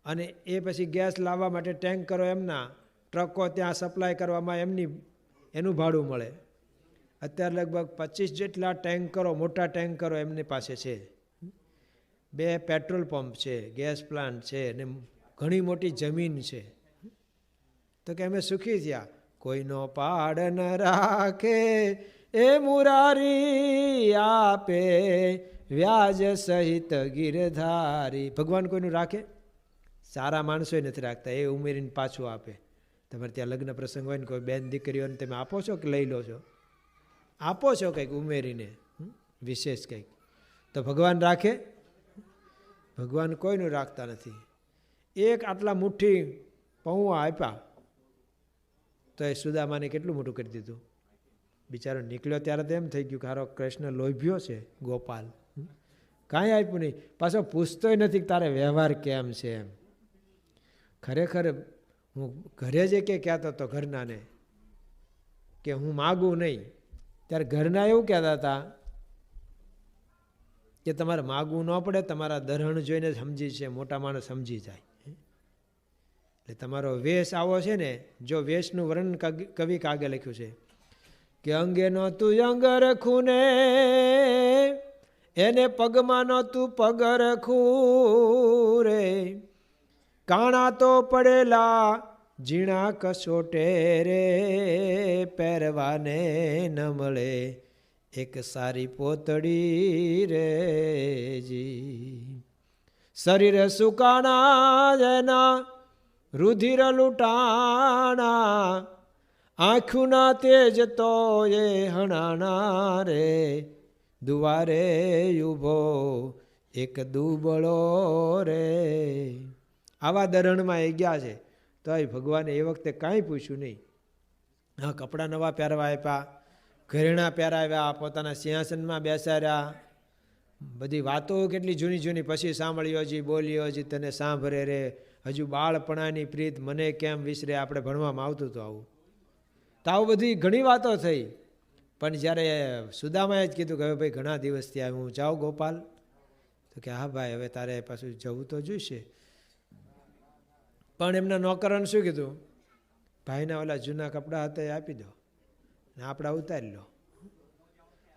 અને એ પછી ગેસ લાવવા માટે ટેન્કરો એમના, ટ્રકો ત્યાં સપ્લાય કરવામાં એનું ભાડું મળે. અત્યારે લગભગ 25 જેટલા ટેન્કરો, મોટા ટેન્કરો એમની પાસે છે. 2 પેટ્રોલ પંપ છે, ગેસ પ્લાન્ટ છે, ને ઘણી મોટી જમીન છે. તો કે અમે સુખી થયા. કોઈનો પાડ ન રાખે એ મુરારી આપે, વ્યાજ સહિત ગિરધારી. ભગવાન કોઈનું રાખે? સારા માણસોય નથી રાખતા, એ ઉમેરીને પાછું આપે. તમારે ત્યાં લગ્ન પ્રસંગ હોય ને કોઈ બેન દીકરીઓને તમે આપો છો કે લઈ લો છો? આપો છો કંઈક ઉમેરીને, વિશેષ કંઈક. તો ભગવાન રાખે? ભગવાન કોઈનું રાખતા નથી. એક આટલા મુઠ્ઠી પૌવા આપ્યા તો એ સુદામાને કેટલું મોટું કરી દીધું. બિચારો નીકળ્યો ત્યારે તો એમ થઈ ગયું કે હારો કૃષ્ણ લોભ્યો છે, ગોપાલ કાંઈ આપ્યું નહીં. પાછો પૂછતોય નથી તારે વ્યવહાર કેમ છે એમ. ખરેખર હું ઘરે જ કે કહેતો હતો ઘરનાને કે હું માગું નહીં, ત્યારે ઘરના એવું કહેતા હતા કે તમારે માગવું ન પડે, તમારા દરહણ જોઈને સમજી છે, મોટા માણસ સમજી જાય. એટલે તમારો વેશ આવો છે ને, જો વેશનું વર્ણન કવિ કાગે લખ્યું છે કે અંગે નો તું અંગ રખું ને એને પગમાં નો તું પગ રખું રે, કાણા તો પડેલા ઝીણા કસોટે રે, પહેરવાને ન મળે એક સારી પોતડી રે જી. શરીર સુકાણા જેના રુધિર લૂંટાણા, આંખુના તેજ તો એ હણાણા રે, દુવારે ઉભો એક દુબળો રે. આવા દરણમાં એ ગયા છે તો એ ભગવાને એ વખતે કાંઈ પૂછ્યું નહીં. હા, કપડાં નવા પહેરવા આપ્યા, ઘરેણાં પહેરાવ્યા, પોતાના સિંહાસનમાં બેસાડ્યા, બધી વાતો કેટલી જૂની જૂની પછી સાંભળ્યો હજી, બોલ્યો હજી, તને સાંભળે રે, હજુ બાળપણાની પ્રીત મને કેમ વિસરે. આપણે ભણવામાં આવતું હતું આવું, તો આવું બધી ઘણી વાતો થઈ. પણ જ્યારે સુદામાએ જ કીધું કે હવે ભાઈ ઘણા દિવસથી આવ્યું, હું જાઉં ગોપાલ? તો કે હા ભાઈ, હવે તારે પાછું જવું તો જોઈશે. પણ એમના નોકરોને શું કીધું? ભાઈના ઓલા જૂના કપડાં હતા એ આપી દો ને આપણા ઉતારી લો.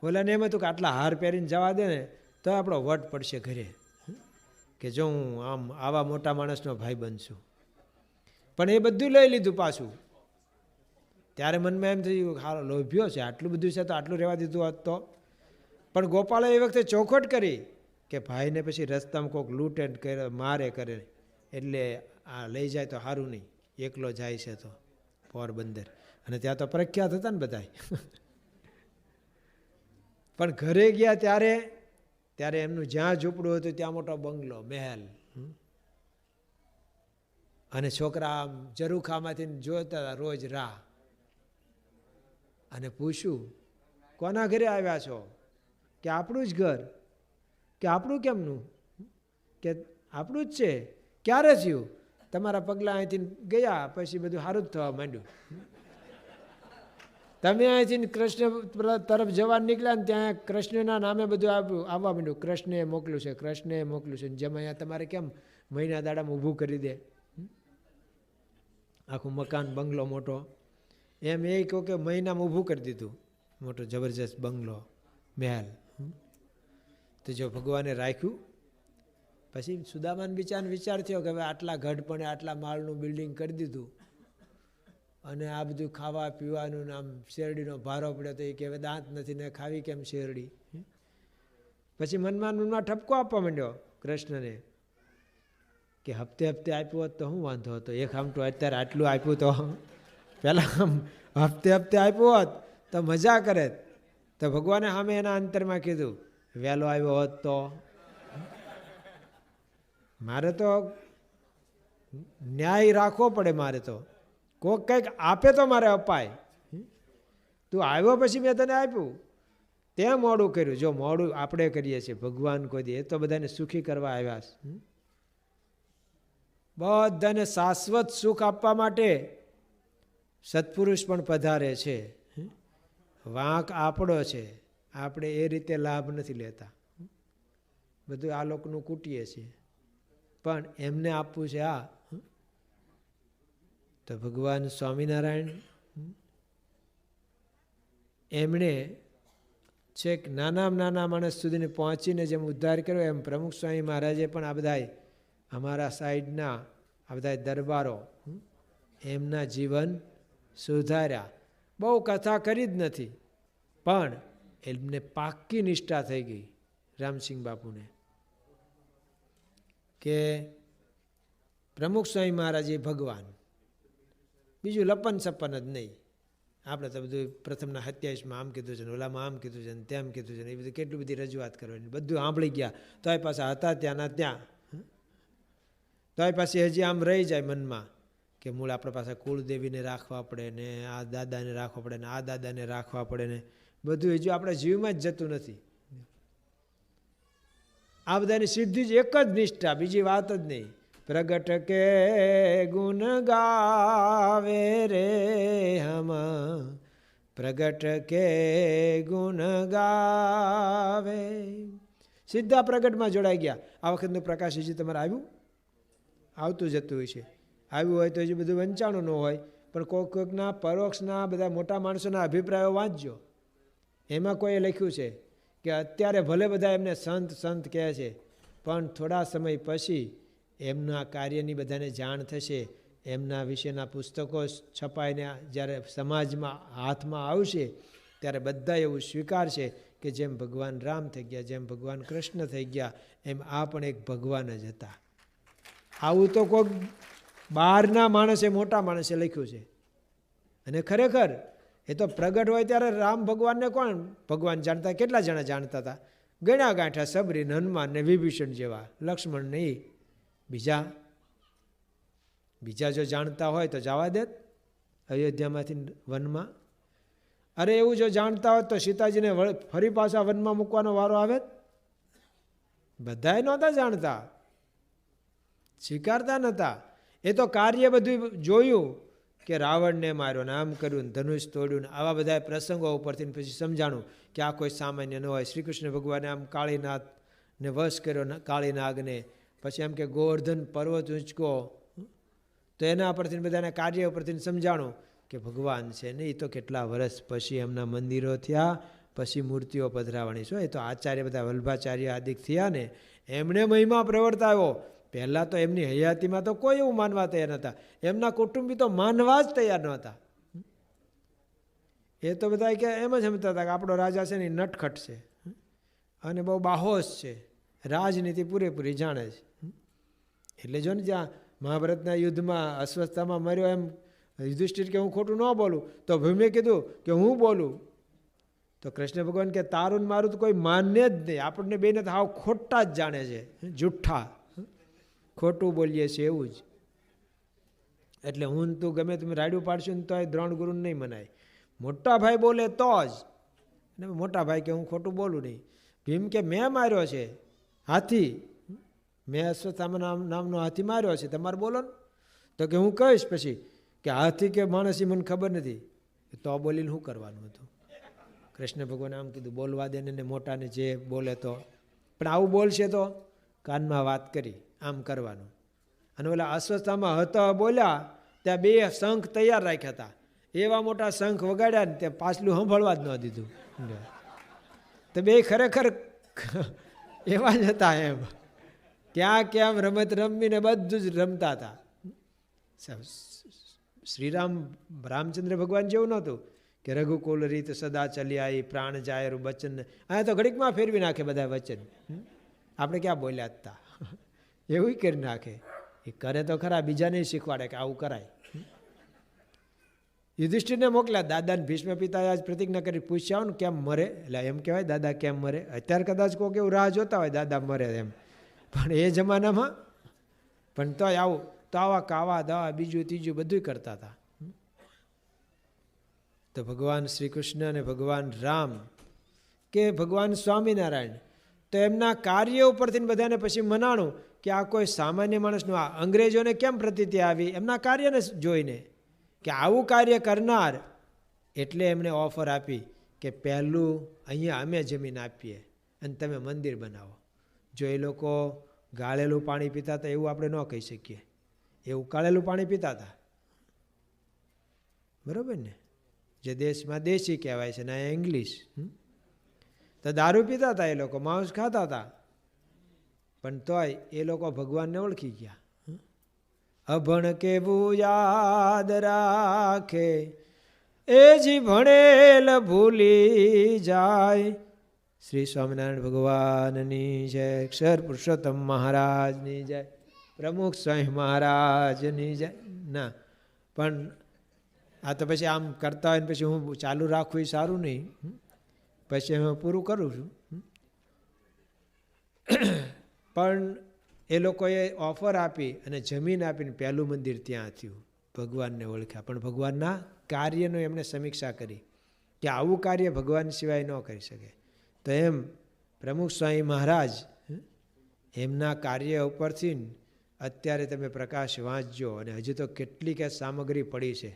ઓલાને એમ હતું કે આટલા હાર પહેરીને જવા દે ને તો આપણો વટ પડશે ઘરે, કે જો હું આમ આવા મોટા માણસનો ભાઈ બનશું. પણ એ બધું લઈ લીધું પાછું. ત્યારે મનમાં એમ થયું હારો લોભ્યો છે, આટલું બધું છે તો આટલું રહેવા દીધું હોત તો. પણ ગોપાલે એ વખતે ચોખવટ કરી કે ભાઈને પછી રસ્તામાં કોઈક લૂંટે કરે, મારે કરે, એટલે આ લઈ જાય તો સારું નહીં, એકલો જાય છે તો પોરબંદર, અને ત્યાં તો પ્રખ્યાત હતા ને બધા. પણ ઘરે ગયા ત્યારે એમનું જ્યાં ઝૂંપડું હતું ત્યાં મોટો બંગલો, મહેલ, અને છોકરા આમ ઝરૂખામાંથી જોતા હતા રોજ રાહ. અને પૂછ્યું, કોના ઘરે આવ્યા છો? કે આપણું જ ઘર. કે આપણું કેમનું? કે આપણું જ છે. ક્યારે થયું? તમારા પગલાં અહીંથી ગયા પછી બધું સારું જ થવા માંડ્યું. તમે અહીંથી કૃષ્ણ તરફ જવા નીકળ્યા ને ત્યાં કૃષ્ણના નામે બધું આવવા માંડ્યું. કૃષ્ણએ મોકલ્યું છે, કૃષ્ણએ મોકલ્યું છે. જેમ અહીંયા તમારે કેમ મહિના દાડામાં ઊભું કરી દે આખું મકાન, બંગલો મોટો, એમ એ કહું કે મહિનામાં ઊભું કરી દીધું મોટો જબરજસ્ત બંગલો, મહેલ. તો જો ભગવાને રાખ્યું. પછી સુદામાને બિચારાને વિચાર થયો કે હવે આટલા ગઢપણે આટલા માળનું બિલ્ડિંગ કરી દીધું અને આ બધું ખાવા પીવાનું આમ શેરડીનો ભારો પડ્યો તો એ કે હવે દાંત નથી ને ખાવી કેમ શેરડી. પછી મનમાં ઠપકો આપવા માંડ્યો કૃષ્ણને કે હપ્તે હપ્તે આપ્યું હોત તો શું વાંધો હતો? એક આમટું અત્યારે આટલું આપ્યું તો પહેલાં હપ્તે હપ્તે આપ્યું હોત તો મજા કરે. તો ભગવાને સામે એના અંતરમાં કીધું, વહેલો આવ્યો હોત તો મારે તો ન્યાય રાખવો પડે. મારે તો કોક કંઈક આપે તો મારે અપાય. તું આવ્યો પછી મેં તને આપ્યું, તે મોડું કર્યું. જો મોડું આપણે કરીએ છીએ, ભગવાન કોઈ દે એ તો બધાને સુખી કરવા આવ્યા છે. બધાને શાશ્વત સુખ આપવા માટે સત્પુરુષ પણ પધારે છે. વાંક આપણો છે, આપણે એ રીતે લાભ નથી લેતા. બધું આ લોકોનું કૂટીએ છીએ, પણ એમને આપવું છે આ. તો ભગવાન સ્વામિનારાયણ એમણે છેક નાનામાં નાના માણસ સુધીને પહોંચીને જેમ ઉદ્ધાર કર્યો, એમ પ્રમુખ સ્વામી મહારાજે પણ આ બધા અમારા સાઈડના આ બધા દરબારો એમના જીવન સુધાર્યા. બહુ કથા કરી જ નથી, પણ એમને પાક્કી નિષ્ઠા થઈ ગઈ રામસિંહ બાપુને કે પ્રમુખ સ્વામી મહારાજ એ ભગવાન, બીજું લપન સપન જ નહીં. આપણે તો બધું પ્રથમના 27માં આમ કીધું છે ને ઓલામાં આમ કીધું છે ને તેમ કીધું છે ને એ બધું કેટલી બધી રજૂઆત કરવાની, બધું સાંભળી ગયા તો એ પાછા હતા ત્યાંના ત્યાં. તો એ પાછી હજી આમ રહી જાય મનમાં કે મૂળ આપણા પાસે કુળદેવીને રાખવા પડે ને આ દાદાને રાખવા પડે ને આ દાદાને રાખવા પડે ને બધું હજુ આપણા જીવમાં જ જતું નથી. આ બધાની સીધી જ એક જ નિષ્ઠા, બીજી વાત જ નહીં. પ્રગટ કે ગુણ ગાવે રે હમ, પ્રગટ કે ગુણ ગાવે. સીધા પ્રગટમાં જોડાઈ ગયા. આ વખતનું પ્રકાશ હજી તમારે આવ્યું? આવતું જતું હોય છે. આવ્યું હોય તો હજી બધું વંચાણું ન હોય, પણ કોઈકના પરોક્ષના બધા મોટા માણસોના અભિપ્રાયો વાંચજો. એમાં કોઈએ લખ્યું છે કે અત્યારે ભલે બધા એમને સંત સંત કહે છે, પણ થોડા સમય પછી એમના કાર્યની બધાને જાણ થશે, એમના વિશેના પુસ્તકો છપાઈને જ્યારે સમાજમાં હાથમાં આવશે ત્યારે બધા એવું સ્વીકારશે કે જેમ ભગવાન રામ થઈ ગયા, જેમ ભગવાન કૃષ્ણ થઈ ગયા, એમ આ પણ એક ભગવાન જ હતા. આવું તો કોઈક બહારના માણસે, મોટા માણસે લખ્યું છે. અને ખરેખર એ તો પ્રગટ હોય ત્યારે રામ ભગવાનને કોણ ભગવાન જાણતા? કેટલા જણા જાણતા હતા? ગણ્યા ગાંઠા સબરી, હનુમાન ને વિભીષણ જેવા, લક્ષ્મણ નહીં. બીજા જો જાણતા હોય તો જવા દેત અયોધ્યામાંથી વનમાં. અરે એવું જો જાણતા હોત તો સીતાજીને ફરી પાછા વનમાં મૂકવાનો વારો આવે? બધાય નહોતા જાણતા, સ્વીકારતા નહોતા. એ તો કાર્ય બધું જોયું કે રાવણને માર્યો ને આમ કર્યું ને ધનુષ તોડ્યું ને આવા બધા પ્રસંગો ઉપરથી પછી સમજાણું કે આ કોઈ સામાન્ય ન હોય. શ્રી કૃષ્ણ ભગવાને આમ કાળીનાથને વશ કર્યો, કાળીનાગને. પછી એમ કે ગોવર્ધન પર્વત ઊંચકો, તો એના પરથી બધાના કાર્ય ઉપરથી સમજાણું કે ભગવાન છે ને એ તો કેટલા વર્ષ પછી એમના મંદિરો થયા, પછી મૂર્તિઓ પધરાવવાની છે. એ તો આચાર્ય બધા વલ્ભાચાર્ય આદિક થયા ને એમણે મહિમા પ્રવર્તાવ્યો. પહેલાં તો એમની હયાતીમાં તો કોઈ એવું માનવા તૈયાર નહોતા, એમના કુટુંબી તો માનવા જ તૈયાર નહોતા. એ તો બધા કે એમ જ સમજતા હતા કે આપણો રાજા છે ને એ નટખટ છે અને બહુ બાહોશ છે, રાજનીતિ પૂરેપૂરી જાણે છે. એટલે જો ને જ્યાં મહાભારતના યુદ્ધમાં અસ્વસ્થતામાં મર્યો એમ યુધિષ્ઠિર કે હું ખોટું ન બોલું, તો ભીમે કીધું કે હું બોલું. તો કૃષ્ણ ભગવાન કે તારું મારું તો કોઈ માન્ય જ નહીં, આપણને બેને તો હાવ ખોટા જ જાણે છે, જુઠ્ઠા, ખોટું બોલીએ છીએ એવું જ. એટલે હું તું ગમે તમે રાડ્યું પાડશું ને તો એ દ્રોણ ગુરુને નહીં મનાય. મોટા ભાઈ બોલે તો જ. અને મોટા ભાઈ કે હું ખોટું બોલું નહીં. ભીમ કે મેં માર્યો છે હાથી, મેં અશ્વત્થામા નામનો હાથી માર્યો છે, તમારે બોલો ને. તો કે હું કહીશ પછી કે હાથી કે માણસ એ મને ખબર નથી. તો બોલીને શું કરવાનું હતું? કૃષ્ણ ભગવાને આમ કીધું બોલવા દે ને મોટાને જે બોલે તો. પણ આવું બોલશે તો કાનમાં વાત કરી આમ કરવાનું. અને ઓલા અશ્વત્થામા હતા બોલ્યા ત્યાં 2 શંખ તૈયાર રાખ્યા હતા. એવા મોટા શંખ વગાડ્યા ને ત્યાં પાછલું સાંભળવા જ ન દીધું. તો 2 ખરેખર એવા જ હતા એમ. ક્યાં ક્યાં રમત રમીને બધું જ રમતા હતા. શ્રીરામ રામચંદ્ર ભગવાન જેવું નહોતું કે રઘુકુલ રીત સદા ચલી આવી, પ્રાણ જાયરું વચન. અહીંયા તો ઘડીકમાં ફેરવી નાખે બધા વચન. આપણે ક્યાં બોલ્યા હતા એવું કરી નાખે. એ કરે તો ખરા, બીજાને શીખવાડે કે આવું કરાય. યુધિષ્ઠિરને મોકલ્યા. દાદાને ભીષ્મ પિતાએ આજ પ્રતિજ્ઞા કરી પૂછ્યા ને કેમ મરે. એટલે એમ કહેવાય દાદા કેમ મરે. અત્યારે કદાચ કોઈ એવું રાહ જોતા હોય દાદા મરે એમ, પણ એ જમાનામાં પણ તોય આવું તો આવા કાવા દવા બીજું ત્રીજું બધું કરતા હતા. તો ભગવાન શ્રી કૃષ્ણ અને ભગવાન રામ કે ભગવાન સ્વામિનારાયણ તો એમના કાર્ય ઉપરથી બધાને પછી મનાણું કે આ કોઈ સામાન્ય માણસનું, આ અંગ્રેજોને કેમ પ્રતીતિ આવી એમના કાર્યને જોઈને કે આવું કાર્ય કરનાર. એટલે એમણે ઓફર આપી કે પહેલું અહીંયા અમે જમીન આપીએ અને તમે મંદિર બનાવો. જો એ લોકો ગાળેલું પાણી પીતા હતા એવું આપણે ન કહી શકીએ. એ ઉકાળેલું પાણી પીતા હતા, બરાબર ને. જે દેશમાં દેશી કહેવાય છે ને અહીંયા ઇંગ્લિશ. તો દારૂ પીતા હતા એ લોકો, માંસ ખાતા હતા, પણ તોય એ લોકો ભગવાનને ઓળખી ગયા. અભણ કેવું યાદ રાખે એ જી ભણેલ ભૂલી જાય. શ્રી સ્વામિનારાયણ ભગવાનની જય, અક્ષર પુરુષોત્તમ મહારાજની જય, પ્રમુખ સ્વામી મહારાજની જય. ના પણ આ તો પછી આમ કરતા હોય ને પછી હું ચાલુ રાખવું એ સારું નહીં. પછી હું પૂરું કરું છું. પણ એ લોકોએ ઓફર આપી અને જમીન આપીને પહેલું મંદિર ત્યાં થયું. ભગવાનને ઓળખ્યા, પણ ભગવાનના કાર્યનો એમણે સમીક્ષા કરી કે આવું કાર્ય ભગવાન સિવાય ન કરી શકે. તો એમ પ્રમુખ સ્વામી મહારાજ એમના કાર્ય ઉપરથી અત્યારે તમે પ્રકાશ વાંચજો. અને હજુ તો કેટલીક સામગ્રી પડી છે.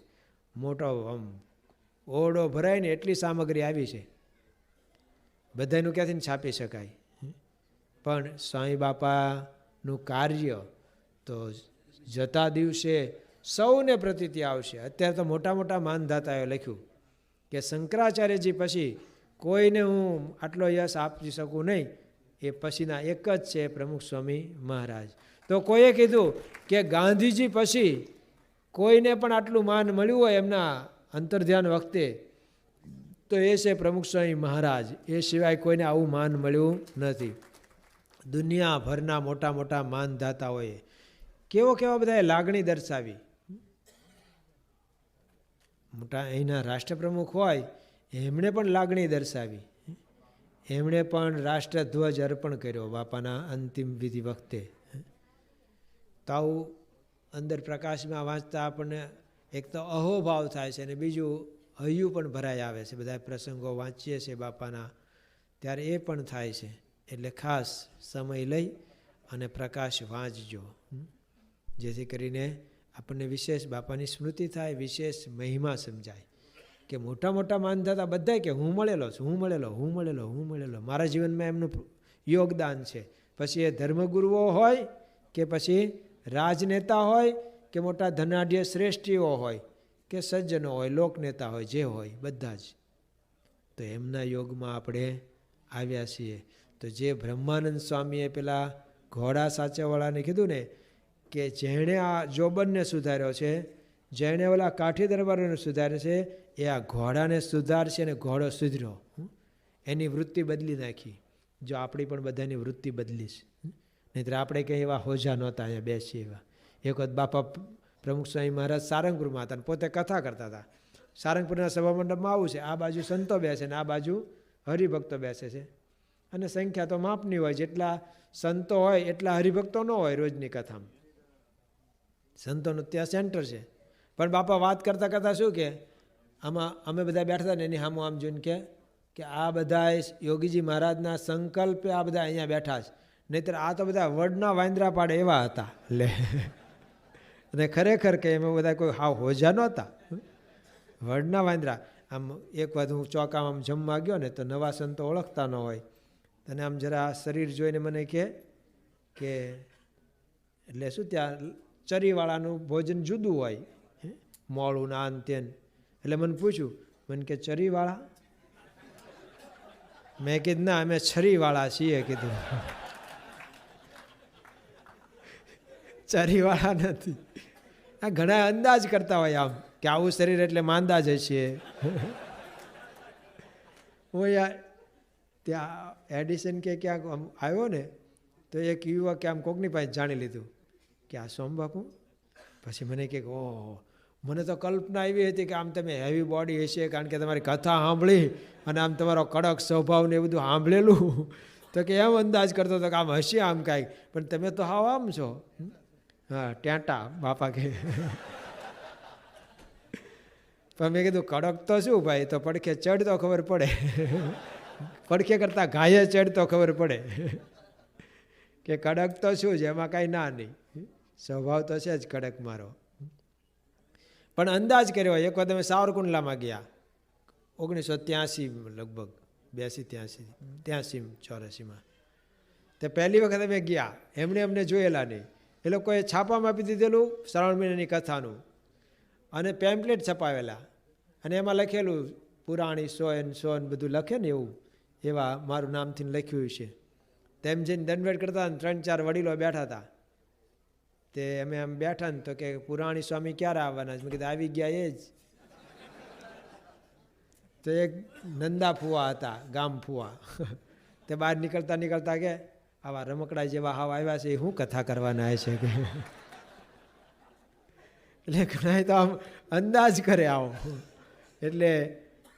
મોટો ઓરડો ભરાય ને એટલી સામગ્રી આવી છે. બધાનું ક્યાંથી છાપી શકાય. પણ સ્વામી બાપાનું કાર્ય તો જતા દિવસે સૌને પ્રતીતિ આવશે. અત્યારે તો મોટા મોટા માનધાતાએ લખ્યું કે શંકરાચાર્યજી પછી કોઈને હું આટલો યશ આપી શકું નહીં. એ પછીના એક જ છે પ્રમુખ સ્વામી મહારાજ. તો કોઈએ કીધું કે ગાંધીજી પછી કોઈને પણ આટલું માન મળ્યું હોય એમના અંતર્ધ્યાન વખતે તો એ છે પ્રમુખ સ્વામી મહારાજ. એ સિવાય કોઈને આવું માન મળ્યું નથી. દુનિયાભરના મોટા મોટા માનધાતાઓએ કેવા બધાએ લાગણી દર્શાવી. મોટા અહીંના રાષ્ટ્રપ્રમુખ હોય એમણે પણ લાગણી દર્શાવી. એમણે પણ રાષ્ટ્રધ્વજ અર્પણ કર્યો બાપાના અંતિમ વિધિ વખતે. તો આવું અંદર પ્રકાશમાં વાંચતા આપણને એક તો અહોભાવ થાય છે અને બીજું હૈયું પણ ભરાઈ આવે છે. બધા પ્રસંગો વાંચીએ છીએ બાપાના ત્યારે એ પણ થાય છે. એટલે ખાસ સમય લઈ અને પ્રકાશ વાંચજો, જેથી કરીને આપણને વિશેષ બાપાની સ્મૃતિ થાય, વિશેષ મહિમા સમજાય. કે મોટા મોટા માનધાતા બધા કે હું મળેલો છું, હું મળેલો, મારા જીવનમાં એમનું યોગદાન છે. પછી એ ધર્મગુરુઓ હોય કે પછી રાજનેતા હોય કે મોટા ધનાઢ્ય શ્રેષ્ઠીઓ હોય કે સજ્જનો હોય, લોકનેતા હોય, જે હોય બધા જ. તો એમના યોગમાં આપણે આવ્યા છીએ. તો જે બ્રહ્માનંદ સ્વામીએ પેલા ઘોડા સાચવવાળાને કીધું ને કે જેણે આ જોબનને સુધાર્યો છે, જેણે ઓલા કાઠી દરબારોને સુધારે છે, એ આ ઘોડાને સુધારશે અને ઘોડો સુધર્યો. એની વૃત્તિ બદલી નાખી. જો આપણી પણ બધાની વૃત્તિ બદલીશ, નહીંતર આપણે કંઈ એવા હોજા નહોતા અહીંયા બેસીએ એવા. એક વખત બાપા પ્રમુખ સ્વામી મહારાજ સારંગપુરમાં હતા અને પોતે કથા કરતા હતા. સારંગપુરના સભામંડપમાં આવું છે, આ બાજુ સંતો બેસે ને આ બાજુ હરિભક્તો બેસે છે. અને સંખ્યા તો માપની હોય, જેટલા સંતો હોય એટલા હરિભક્તો ન હોય રોજની કથામાં. સંતોનું ત્યાં સેન્ટર છે, પણ બાપા વાત કરતાં કરતાં શું કે આમાં અમે બધા બેઠા હતા ને એની સામું આમ જોઈને કે આ બધા યોગીજી મહારાજના સંકલ્પે આ બધા અહીંયા બેઠા છે, નહીંતર આ તો બધા વડના વાંદરા પાડે એવા હતા. લે અને ખરેખર કે એમાં બધા કોઈ હાવ હોજા નહોતા, વડના વાંદરા. આમ એક વખત હું ચોકામાં આમ જમવા ગયો ને તો નવા સંતો ઓળખતા ન હોય, અને આમ જરા શરીર જોઈને મને કે એટલે શું ત્યાં ચરીવાળાનું ભોજન જુદું હોય, મોળું ના આન તેન. એટલે મને પૂછ્યું, મને કે ચરીવાળા? મેં કીધું ના, અમે છરીવાળા છીએ. કીધું ચરીવાળા નથી. આ ઘણા અંદાજ કરતા હોય આમ કે આવું શરીર એટલે માંદા જ હશે. હું યાર ત્યાં એડિશન કે ક્યાંક આવ્યો ને તો એક યુવક કે આમ કોકની પાસે જાણી લીધું કે આ સોમબાપુ. પછી મને કે ઓહો, મને તો કલ્પના એવી હતી કે આમ તમે હેવી બોડી હશે, કારણ કે તમારી કથા સાંભળી અને આમ તમારો કડક સ્વભાવ ને એ બધું સાંભળેલું, તો કે એમ અંદાજ કરતો હતો કે આમ હશે આમ કાંઈક, પણ તમે તો હાવ આમ છો. હા, ટ્યાંટા બાપા કે. પણ મેં કીધું કડક તો શું ભાઈ, તો પડખે ચડ તો ખબર પડે, પડખે કરતાં ઘાયે ચડ તો ખબર પડે કે કડક તો શું છે, એમાં કાંઈ ના નહીં, સ્વભાવ તો છે જ કડક મારો. પણ અંદાજ કર્યો. એક વખત અમે સાવરકુંડલામાં ગયા 1983 લગભગ 82-83 તે પહેલી વખત અમે ગયા. એમણે અમને જોયેલા નહીં. એ લોકોએ છાપામાં આપી દીધેલું શ્રાવણ મહિનાની કથાનું, અને પેમ્પલેટ છપાવેલા, અને એમાં લખેલું પુરાણી સોન બધું લખે ને એવું, એવા મારું નામથી લખ્યું છે. તેમ જઈને દંડવટ કરતા 3-4 વડીલો બેઠા હતા. તે અમે આમ બેઠા ને તો કે પુરાણી સ્વામી ક્યારે આવવાના છે? મેં કીધું આવી ગયા એ જ. તો એક નંદા ફુવા હતા, ગામ ફુવા, તે બહાર નીકળતા નીકળતા કે આવા રમકડા જેવા હાવ આવ્યા છે, એ શું કથા કરવાના છે કે. એટલે ઘણા તો આમ અંદાજ કરે આવો. એટલે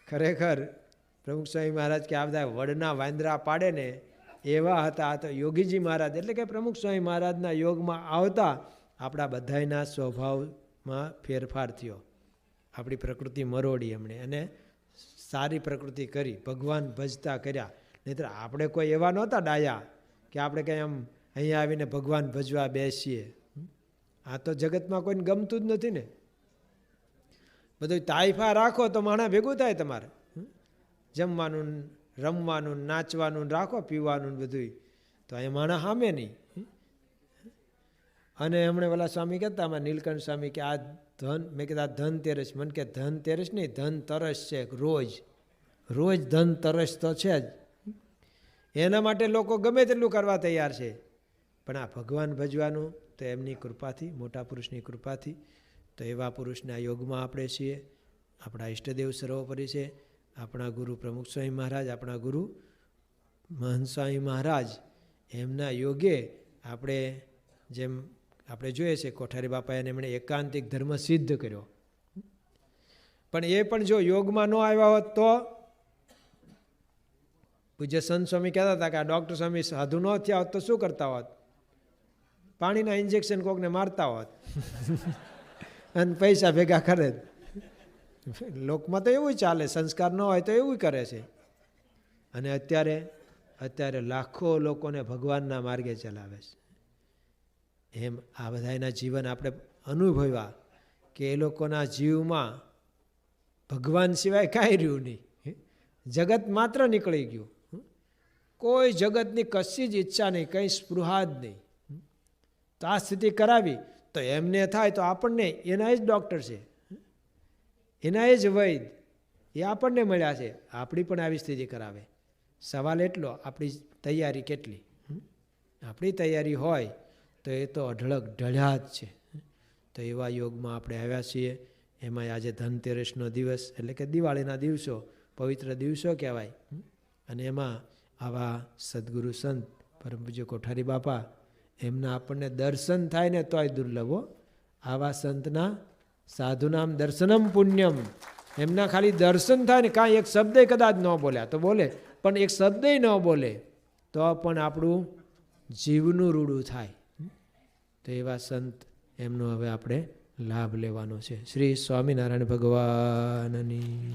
ખરેખર પ્રમુખ સ્વામી મહારાજ કે આ બધા વડના વાંદરા પાડે ને એવા હતા. આ તો યોગીજી મહારાજ એટલે કે પ્રમુખ સ્વામી મહારાજના યોગમાં આવતા આપણા બધાના સ્વભાવમાં ફેરફાર થયો. આપણી પ્રકૃતિ મરોડી એમણે, અને સારી પ્રકૃતિ કરી, ભગવાન ભજતા કર્યા. નહીંતર આપણે કોઈ એવા નહોતા ડાયા કે આપણે કંઈ આમ અહીંયા આવીને ભગવાન ભજવા બેસીએ. આ તો જગતમાં કોઈને ગમતું જ નથી ને. બધું તાઇફા રાખો તો માણા ભેગું થાય તમારે. જમવાનું, રમવાનું, નાચવાનું રાખો, પીવાનું બધું, તો અહીંયા માણા સામે નહીં. અને હમણાં પેલા સ્વામી કહેતા અમારા નીલકંઠ સ્વામી કે આ ધન, મેં કીધું આ ધનતેરસ. મને કે ધનતેરસ નહીં, ધન તરસ છે. રોજ રોજ ધન તરસ તો છે જ. એના માટે લોકો ગમે તેટલું કરવા તૈયાર છે. પણ આ ભગવાન ભજવાનું તો એમની કૃપાથી, મોટા પુરુષની કૃપાથી. તો એવા પુરુષના યોગમાં આપણે છીએ. આપણા ઈષ્ટદેવ સર્વોપરી છે. આપણા ગુરુ પ્રમુખ સ્વામી મહારાજ, આપણા ગુરુ મહંત સ્વામી મહારાજ, એમના યોગે આપણે જેમ આપણે જોઈએ છે કોઠારી બાપાએ એમણે એકાંતિક ધર્મ સિદ્ધ કર્યો. પણ એ પણ જો યોગમાં ન આવ્યા હોત તો પૂજ્ય સંત સ્વામી કહેતા હતા કે આ ડૉક્ટર સ્વામી સાધુ ન થયા હોત તો શું કરતા હોત? પાણીના ઇન્જેક્શન કોકને મારતા હોત અને પૈસા ભેગા કરે. લોકમાં તો એવું ચાલે, સંસ્કાર ન હોય તો એવું કરે છે. અને અત્યારે લાખો લોકોને ભગવાનના માર્ગે ચલાવે છે. એમ આ બધાના જીવન આપણે અનુભવ્યા કે એ લોકોના જીવમાં ભગવાન સિવાય કાંઈ રહ્યું નહીં. જગત માત્ર નીકળી ગયું. કોઈ જગતની કશી જ ઈચ્છા નહીં, કંઈ સ્પૃહા જ નહીં. તો આ સ્થિતિ કરાવી તો એમને થાય તો આપણને એના જ ડૉક્ટર છે, એના જ વૈદ, એ આપણને મળ્યા છે. આપણી પણ આવી સ્થિતિ કરાવે. સવાલ એટલો, આપણી તૈયારી કેટલી? આપણી તૈયારી હોય તો એ તો અઢળક ઢળ્યા જ છે. તો એવા યોગમાં આપણે આવ્યા છીએ. એમાં આજે ધનતેરસનો દિવસ એટલે કે દિવાળીના દિવસો, પવિત્ર દિવસો કહેવાય. અને એમાં આવા સદગુરુ સંત પરમ પૂજ્ય કોઠારી બાપા, એમના આપણને દર્શન થાય ને તોય દુર્લભો. આવા સંતના સાધુનામ દર્શનમ પુણ્યમ. એમના ખાલી દર્શન થાય ને, કાંઈ એક શબ્દ કદાચ ન બોલ્યા તો બોલે, પણ એક શબ્દ ન બોલે તો પણ આપણું જીવનું રૂડું થાય. તો એવા સંત એમનું હવે આપણે લાભ લેવાનો છે. શ્રી સ્વામિનારાયણ ભગવાનની